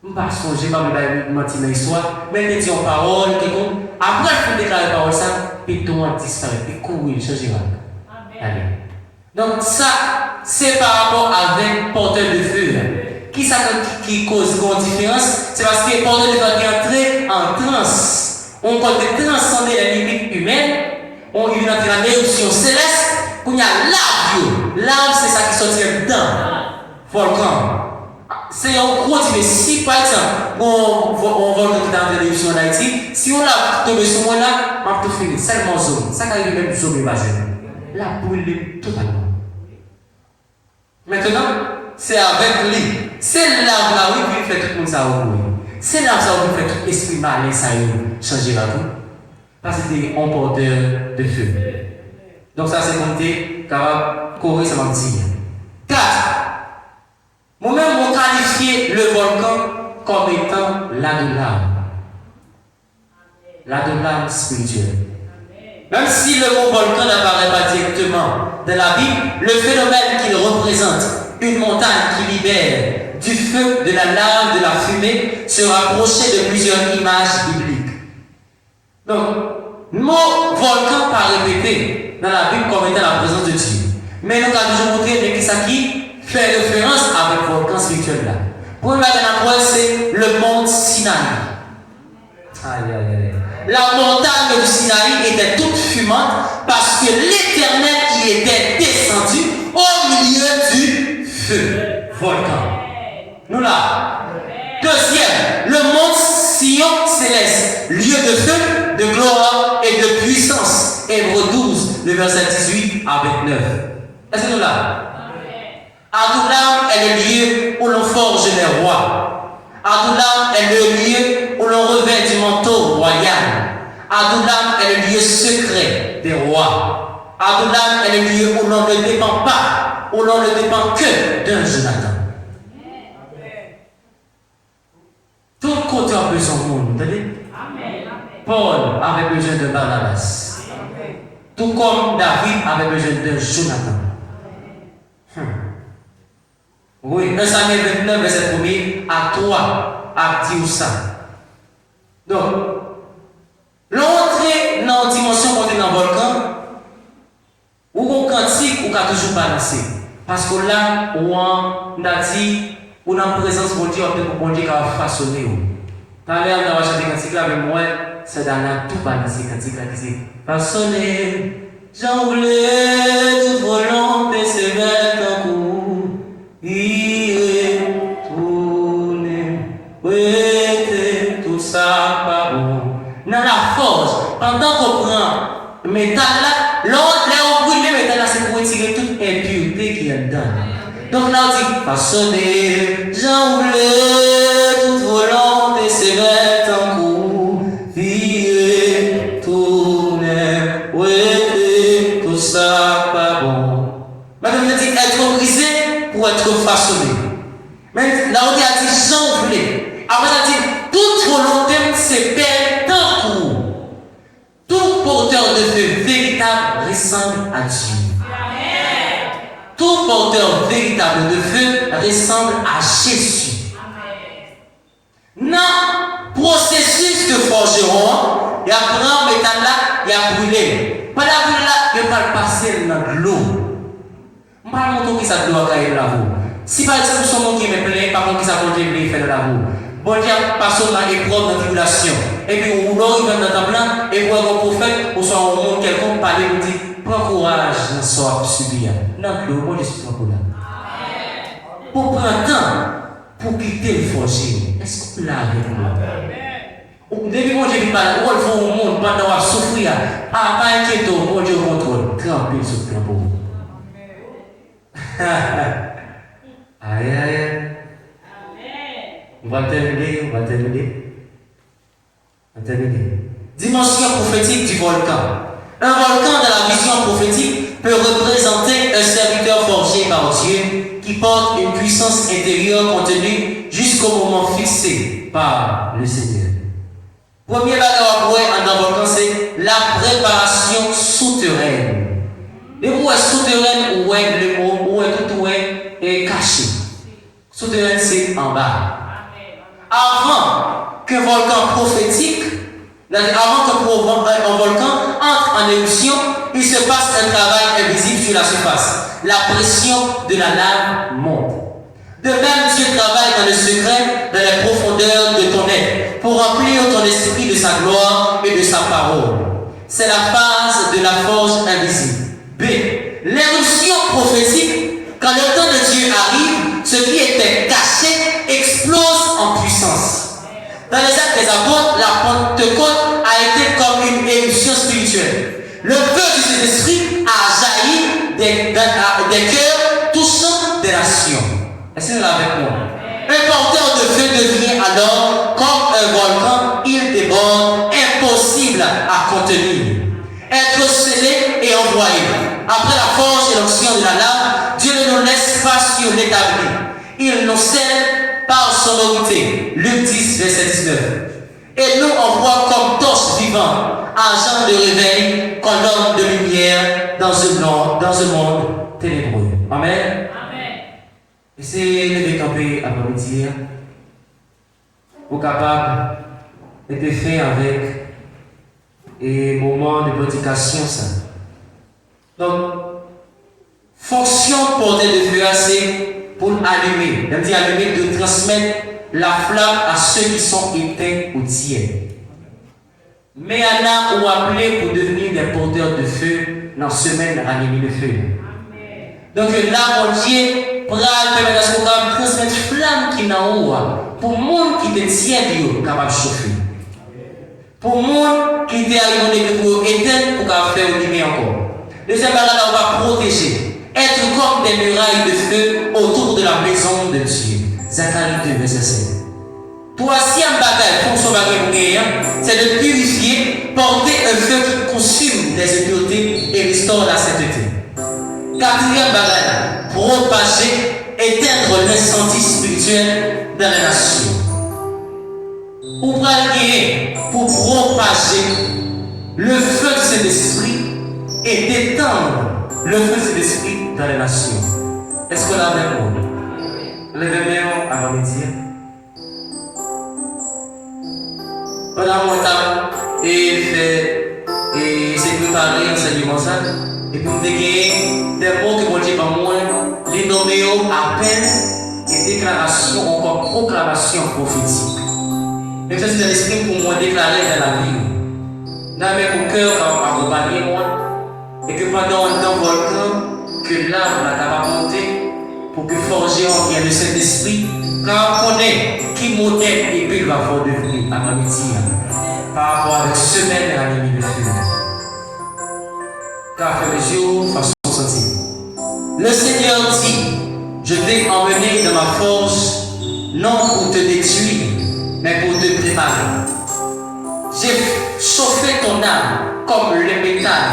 A: Je ne vais pas songer, je ne vais pas mentir dans l'histoire, mais il dit en parole, après il faut déclarer parole, ça, puis tout le monde disparaît, puis courir, il change. Allez. Donc ça, c'est par rapport avec porteur de feu. Qui ça qui cause une différence? C'est parce que porteur de feu est entré en transe. On peut transcender les limites humaines, on vient entrer en éruption céleste, où il y a l'âme. L'âme, c'est ça qui sortit dedans. volcan. C'est un gros type. Si par exemple, on volcan qui est en télévision en Haïti, si on l'a tombé sur moi là, on va tout finir. Seulement zone. Ça arrive même zone basé. La brûle totalement. Maintenant, c'est avec lui. C'est là où il fait tout le monde ça au bout. C'est là où il fait tout l'esprit malin ça changer la vie. Parce que c'est un porteur de feu. Donc ça c'est compté capable courir ça m'a dit. 4. Moi-même on qualifie le volcan comme étant l'âme. L'âme spirituelle. Même si le mot volcan n'apparaît pas directement dans la Bible, le phénomène qu'il représente, une montagne qui libère du feu, de la lave, de la fumée, se rapprochait de plusieurs images bibliques. Donc, le mot volcan pas répété dans la Bible comme étant la présence de Dieu. Mais nous avons toujours montré que ça qui fait référence avec le volcan spirituel là. Pour nous, c'est le mont Sinaï. Aïe, aïe, aïe. La montagne du Sinaï était toute fumante parce que l'Éternel y était descendu au milieu du feu. Volcan. Nous là. Deuxième, le mont Sion céleste, lieu de feu, de gloire et de puissance. Hébreux 12, le verset 18 à 29. Est-ce que nous là? Adoulam est le lieu où l'on forge les rois. Adoulam est le lieu où l'on revêt du manteau royal. Adoulam est le lieu secret des rois. Adoulam est le lieu où l'on ne dépend pas, où l'on ne dépend que d'un Jonathan. Tout côté a besoin de monde, vous entendez? Paul avait besoin de Barnabas. Tout comme David avait besoin de Jonathan. Oui, 1 Samuel 29, verset 1er, à 3, à dire ça. Donc, l'entrée dans la dimension montée dans le volcan, ou on cantique, ou on a toujours balancé. Parce que là, on a dit, ou dans la présence de Dieu, on a dit qu'il va façonner. Quand on va chanter cantique avec moi, c'est dans la tout balancé cantique là, qui dit façonner, j'en voulais toute volonté sévère en cours. Il tourne, oui, tout ça pas bon. Dans la force, pendant qu'on prend le métal là, l'autre, là, on brûle le métal là, c'est pour retirer toute impureté qui est dedans. Donc là, on dit, façonner, j'en voulais toute volonté sévère en cours. Il tourne, oui, tout ça pas bon. Madame me dit, être brisé pour être façonné. Mais là, on dit, j'en voulais. Après, on dit, toute volonté c'est perdre d'un coup. Tout porteur de feu véritable ressemble à Dieu. Tout porteur véritable de feu ressemble à Jésus. Non, processus de forgeron, il y a grand métal là, il y a brûlé. Pas la brûlé là, il va le passer dans l'eau. Je ne vais pas montrer qui ça doit cailler là. Si par exemple, son monde qui me plaît, par contre, qui ça peut faire là. Bon Dieu passe dans l'épreuve, dans la tribulation. Et puis, on arrive dans le temps là, et vous avez un prophète, ou soit un monde quelqu'un parler, vous dit, prends courage dans ce que tu subis. Non, le bon Dieu, c'est toi pour là. Pour prendre temps, pour quitter le forger, est-ce que vous l'avez avec moi? Depuis que je vis par là, où il faut au monde, pendant qu'on souffrir, pas inquiéter, mon Dieu contrôle, tremper sur le crampon. Aïe, aïe. On va terminer. Dimension prophétique du volcan. Un volcan dans la vision prophétique peut représenter un serviteur forgé par Dieu qui porte une puissance intérieure contenue jusqu'au moment fixé par le Seigneur. Premier bagage dans le volcan, c'est la préparation souterraine. Le mot est souterraine ou est le mot ou est tout est caché. Souterraine, c'est en bas. Avant qu'un volcan prophétique, avant qu'un volcan entre en éruption, il se passe un travail invisible sur la surface. La pression de la lave monte. De même, Dieu travaille dans le secret, dans les profondeurs de ton être, pour remplir ton esprit de sa gloire et de sa parole. C'est la phase de la forge invisible. B. L'éruption prophétique, quand le temps de Dieu arrive, ce qui la Pentecôte a été comme une éruption spirituelle. Le feu du Saint-Esprit a jailli des cœurs touchant des nations. Est-ce que vous êtes avec moi? Un porteur de feu devient alors comme un volcan, il déborde, impossible à contenir. Être scellé et envoyé. Après la force et l'onction de la lame, Dieu ne nous laisse pas sur l'établi. Il nous scelle par son autorité. Luc 10, verset 19. Et nous envoie comme torche vivante, agent de réveil, colonne de lumière dans un monde ténébreux. Amen. Et c'est lever camper après-midi, au capable d'être fait avec et moment de prédication ça. Donc, fonction portée de feu, c'est pour allumer, c'est-à-dire allumer, de transmettre la flamme à ceux qui sont éteints ou tièdes. Mais Anna ou appelé pour devenir des porteurs de feu dans la semaine ranimer le feu. Donc là, mon Dieu, pour permettre à ce qu'on transmettre flamme qui n'a haut pour le monde qui est tiède, capable de chauffer. Pour le monde qui est arrivé pour éteindre, pour faire allumer encore. Deuxième bagage, on va protéger. Être comme des murailles de feu autour de la maison de Dieu. Zacharie 2, verset 7. Troisième bagage, fonction bagage, c'est de purifier, porter un feu qui consume les impuretés et restaure la sainteté. Quatrième bagage, propager, éteindre l'incendie spirituel dans les nations. Pour propager le feu de cet esprit et d'étendre le feu de cet esprit dans les nations. Est-ce que là avec moi? Levez-moi avant de dire. Pendant mon temps, et c'est préparé enseignement ça, et pour me gagner des mots que mon Dieu par moi, les nommer appel et déclaration, encore proclamation prophétique. Et ça, c'est l'esprit pour moi déclarer dans la vie. Dans mon cœur, accompagner moi, et que pendant un volcan, que l'âme n'a pas monté, pour que forger en bien le Saint-Esprit, car on connaît qui modèle et puis il va faire devenir à midi par rapport à la semaine à l'ennemi de feu. Car fait les jours façon sentir. Le Seigneur dit, je t'ai emmené dans ma force, non pour te détruire, mais pour te préparer. J'ai chauffé ton âme comme le métal,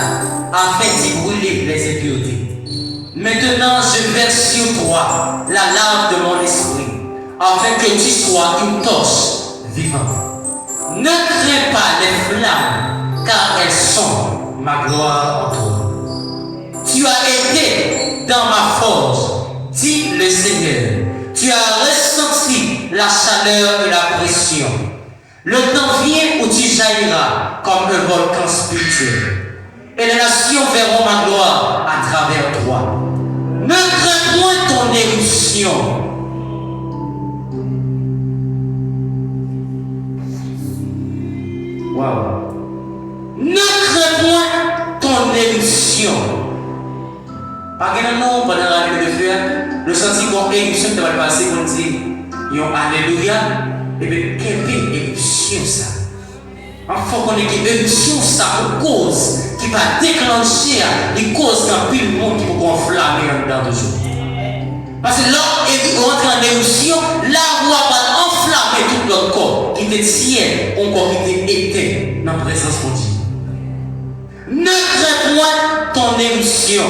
A: afin d'y brûler les impuretés. Maintenant, je verse sur toi la lave de mon esprit, afin que tu sois une torche vivante. Ne crains pas les flammes, car elles sont ma gloire en toi. Tu as été dans ma force, dit le Seigneur. Tu as ressenti la chaleur et la pression. Le temps vient où tu jailliras comme un volcan spirituel. Et les nations verront ma gloire à travers toi. Ne crains point ton éruption. Wow. Ne crains point ton éruption. Par exemple, nous, pendant la nuit de feu, le sentiment éruption qui va passer, on dit, alléluia. Et bien, quelle éruption ça? Il faut qu'on ait une éruption, ça, une cause qui va déclencher les causes d'un pile monde qui peut enflammer en dedans de jour. Parce que là, on rentre en éruption, là, on va enflammer tout notre corps qui était tiède, encore qui était éteint dans la présence de Dieu. Ne crains point ton éruption,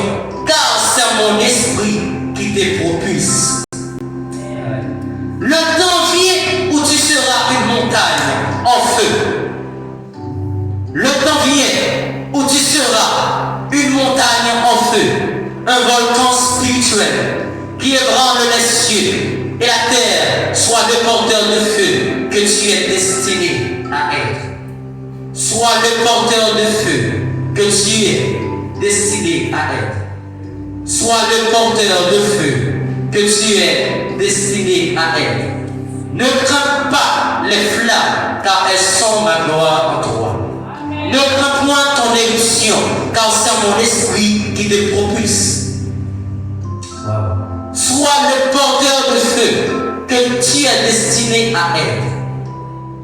A: car c'est mon esprit qui te propulse. Le temps vient où tu seras une montagne en feu. Le temps vient où tu seras une montagne en feu, un volcan spirituel qui ébranle les cieux et la terre, soit le porteur de feu que tu es destiné à être. Sois le porteur de feu que tu es destiné à être. Sois le porteur de feu que tu es destiné à être. Ne crains pas les flammes, car elles sont ma gloire en toi. Ne crains point ton éruption, car c'est mon esprit qui te propulse. Sois le porteur de feu que tu es destiné à être.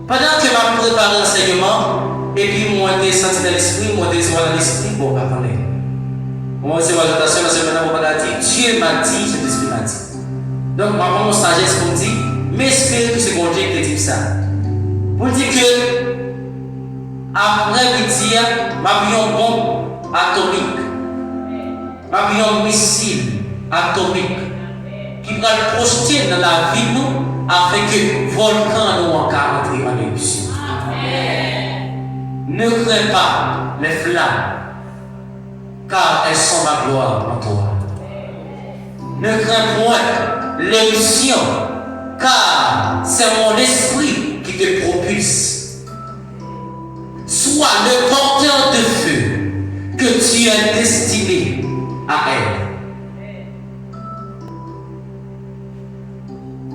A: Pendant que je prépare l'enseignement, et puis moi, je senti dans l'esprit, moi, je dans l'esprit, bon, pas parler. Moi, c'est ma attention, c'est maintenant, on va dire, Dieu m'a dit, cet esprit m'a dit. Donc, ma mon sagesse pour me dire, mais espère que c'est bon Dieu qui dit ça. Pour dire que, après midi, ma bombe atomique, ma missile atomique, qui va le projeter dans la vie nous, afin que le volcan nous encore entrer en éruption. Ne crains pas les flammes, car elles sont ma gloire en toi. Ne crains point l'éruption, car c'est mon esprit qui te propulse. Sois le porteur de feu que tu es destiné à elle.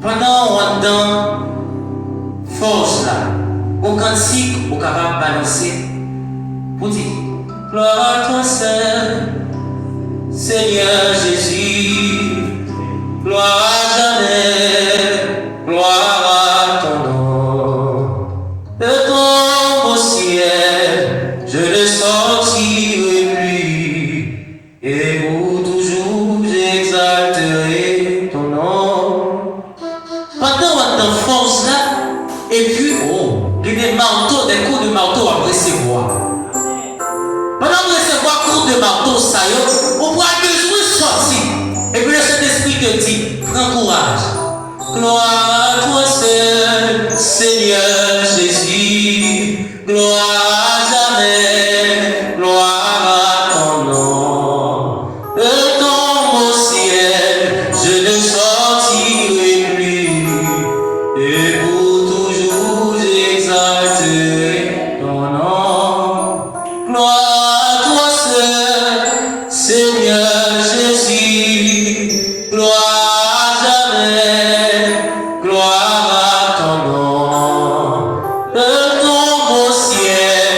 A: Pendant on dans force là, au cantique, au capable de balancer, pour dire gloire à toi seul, Seigneur Jésus, gloire à jamais, gloire à ton nom. De ton beau ciel, je ne sortirai plus, et pour toujours j'exalterai ton nom. Pendant on force là, et puis il y a des marteaux, des coups de marteau à recevoir. Pendant que recevoir coups de marteau, ça y est, on voit besoin de sortir. Et puis le Saint-Esprit te dit, prends courage. Gloire à toi seul, Seigneur Jésus. Gloire à jamais, gloire à ton nom. De ton beau ciel, je ne sortirai plus. Et pour toujours j'exalterai ton nom. Gloire à toi seul, Seigneur Jésus. Gloire à jamais, gloire à ton nom. De ton beau ciel,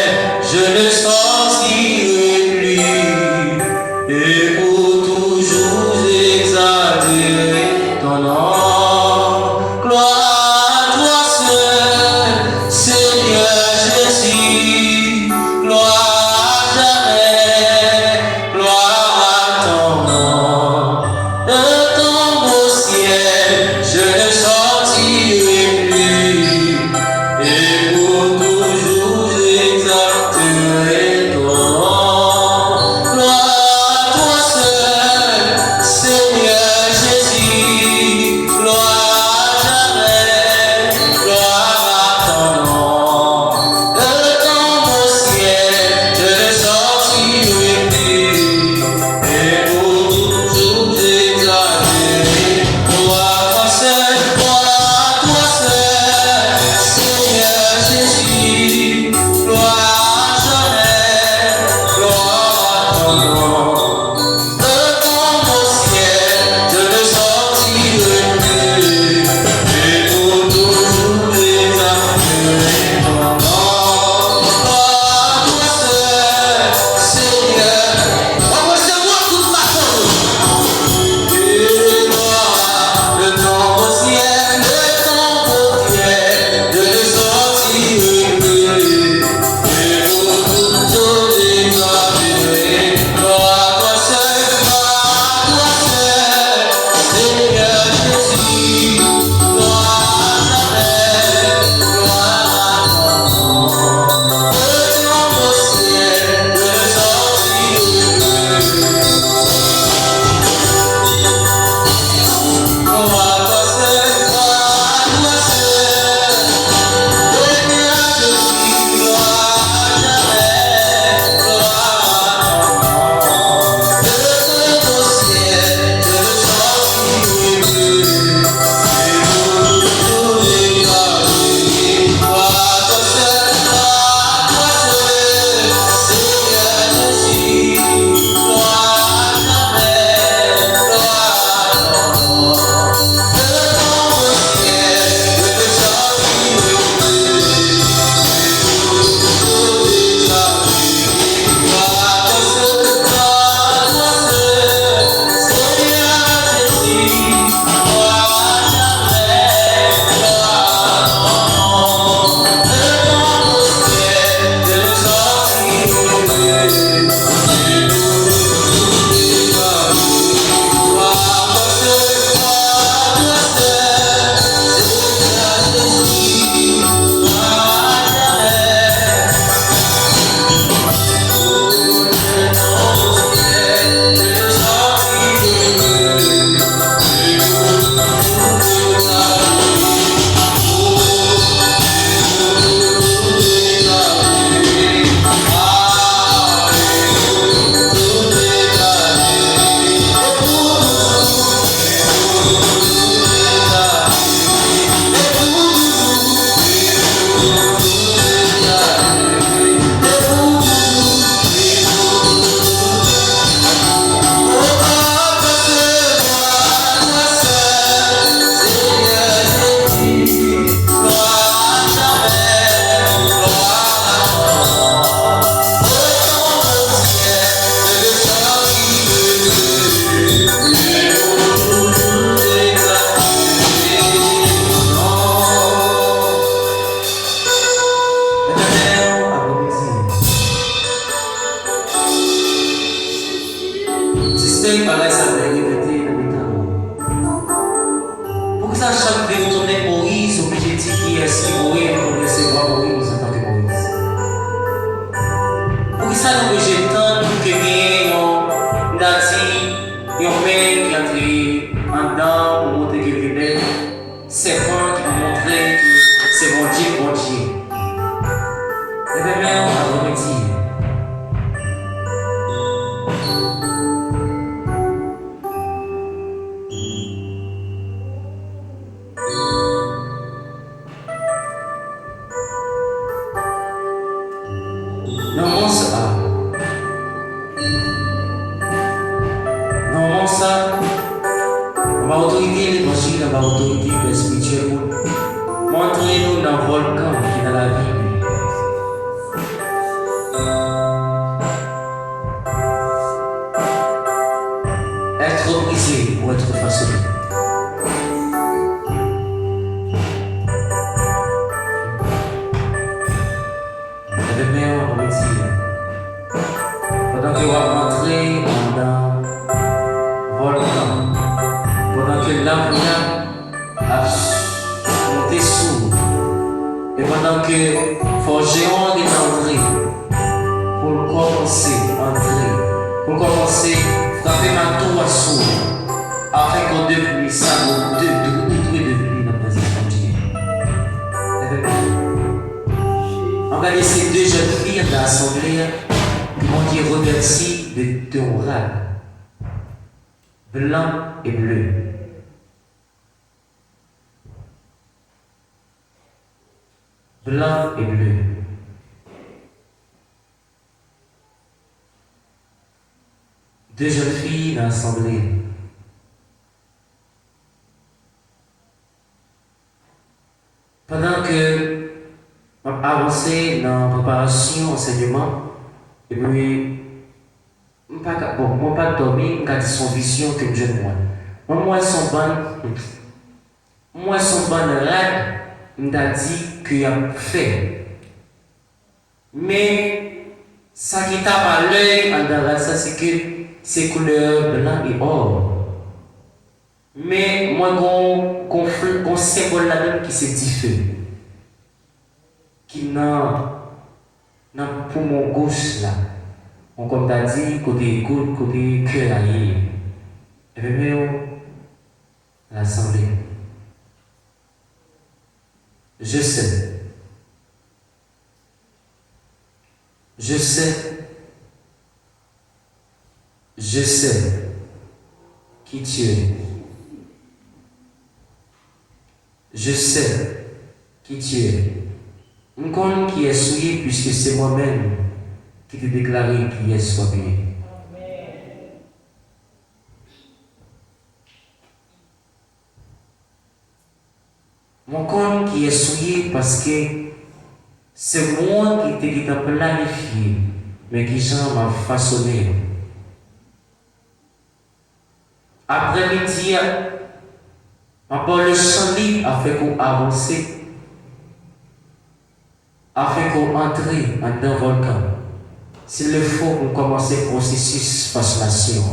A: serpent qui vont montrer que c'est mon Dieu, mon Dieu. Et bien, mais on va remédier. Normalement, ça, on va autorité l'évangile, on va autorité spirituelle. Montrez-nous dans le volcan qui est dans la Bible. Être brisé pour être façonné. Et le meilleur, on va dire, pendant que vous rentrez dans le volcan, pendant que l'enfant a monté sourd, et pendant que forgeron est entré, pour commencer à entrer, pour commencer à frapper ma tour à sourd, afin qu'on devienne ça, nous devenir dans la présence de Dieu. On va laisser deux jeunes filles dans l'assemblée qui vont dire remercie de ton râle, blanc et bleu. Blanc et bleu. Deux jeunes filles dans l'assemblée. Pendant que on avancé dans la préparation, enseignement, et puis, je ne vais pas dormir, je vais dire son vision que je vois. Moi, son bon rêve, m'a dit qu'il a fait. Mais ça qui tape à l'œil en dans ça, c'est que c'est couleur blanc et or. Mais moi, qu'on symbole la même qui c'est différent. Qui n'a pour mon gauche là. On comme t'as dit, côté gauche, côté cœur ailleurs. Et bien, l'assemblée. Je sais. Je sais. Je sais qui tu es. Je sais qui tu es. Un compte qui est souillé puisque c'est moi-même qui t'ai déclaré qui est sauvé. Mon compte qui est souillé parce que c'est moi qui t'ai planifié, mais qui Jean m'a façonné. Après-midi, après le champ libre a fait qu'on avance, afin qu'on entre dans le volcan. S'il le faut, pour commencer le processus de façonnation.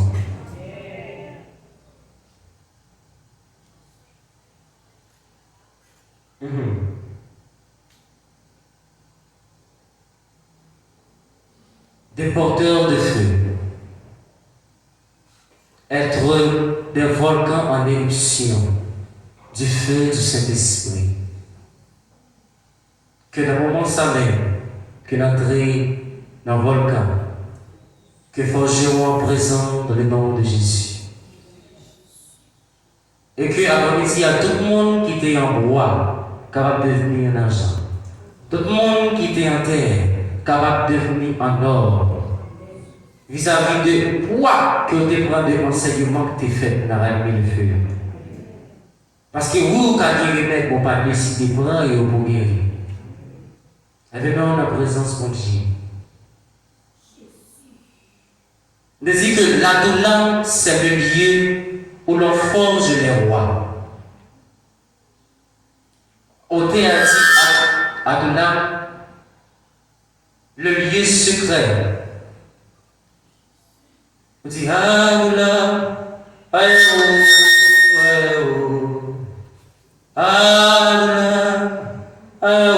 A: Des porteurs de feu. Être des volcans en éruption du feu du Saint-Esprit. Que dans le moment ça même, que l'entrée dans le volcan, que forgeons présent dans le nom de Jésus. Et que après-midi, à tout le monde qui était en bois, capable de devenir en argent. Tout le monde qui était en terre, capable de devenir en or. Vis-à-vis de poids que tu prends de l'enseignement que tu fait dans la vie de feu. Parce que vous, quand vous remettez, vous pas décider de prendre et vous guérir. Et bien, on a la présence de Dieu. De dire que l'Adolam, c'est le lieu où l'on forge les rois. Au théâtre Adolam, le lieu secret. On dit Adolam, Adolam, Adolam, Adolam.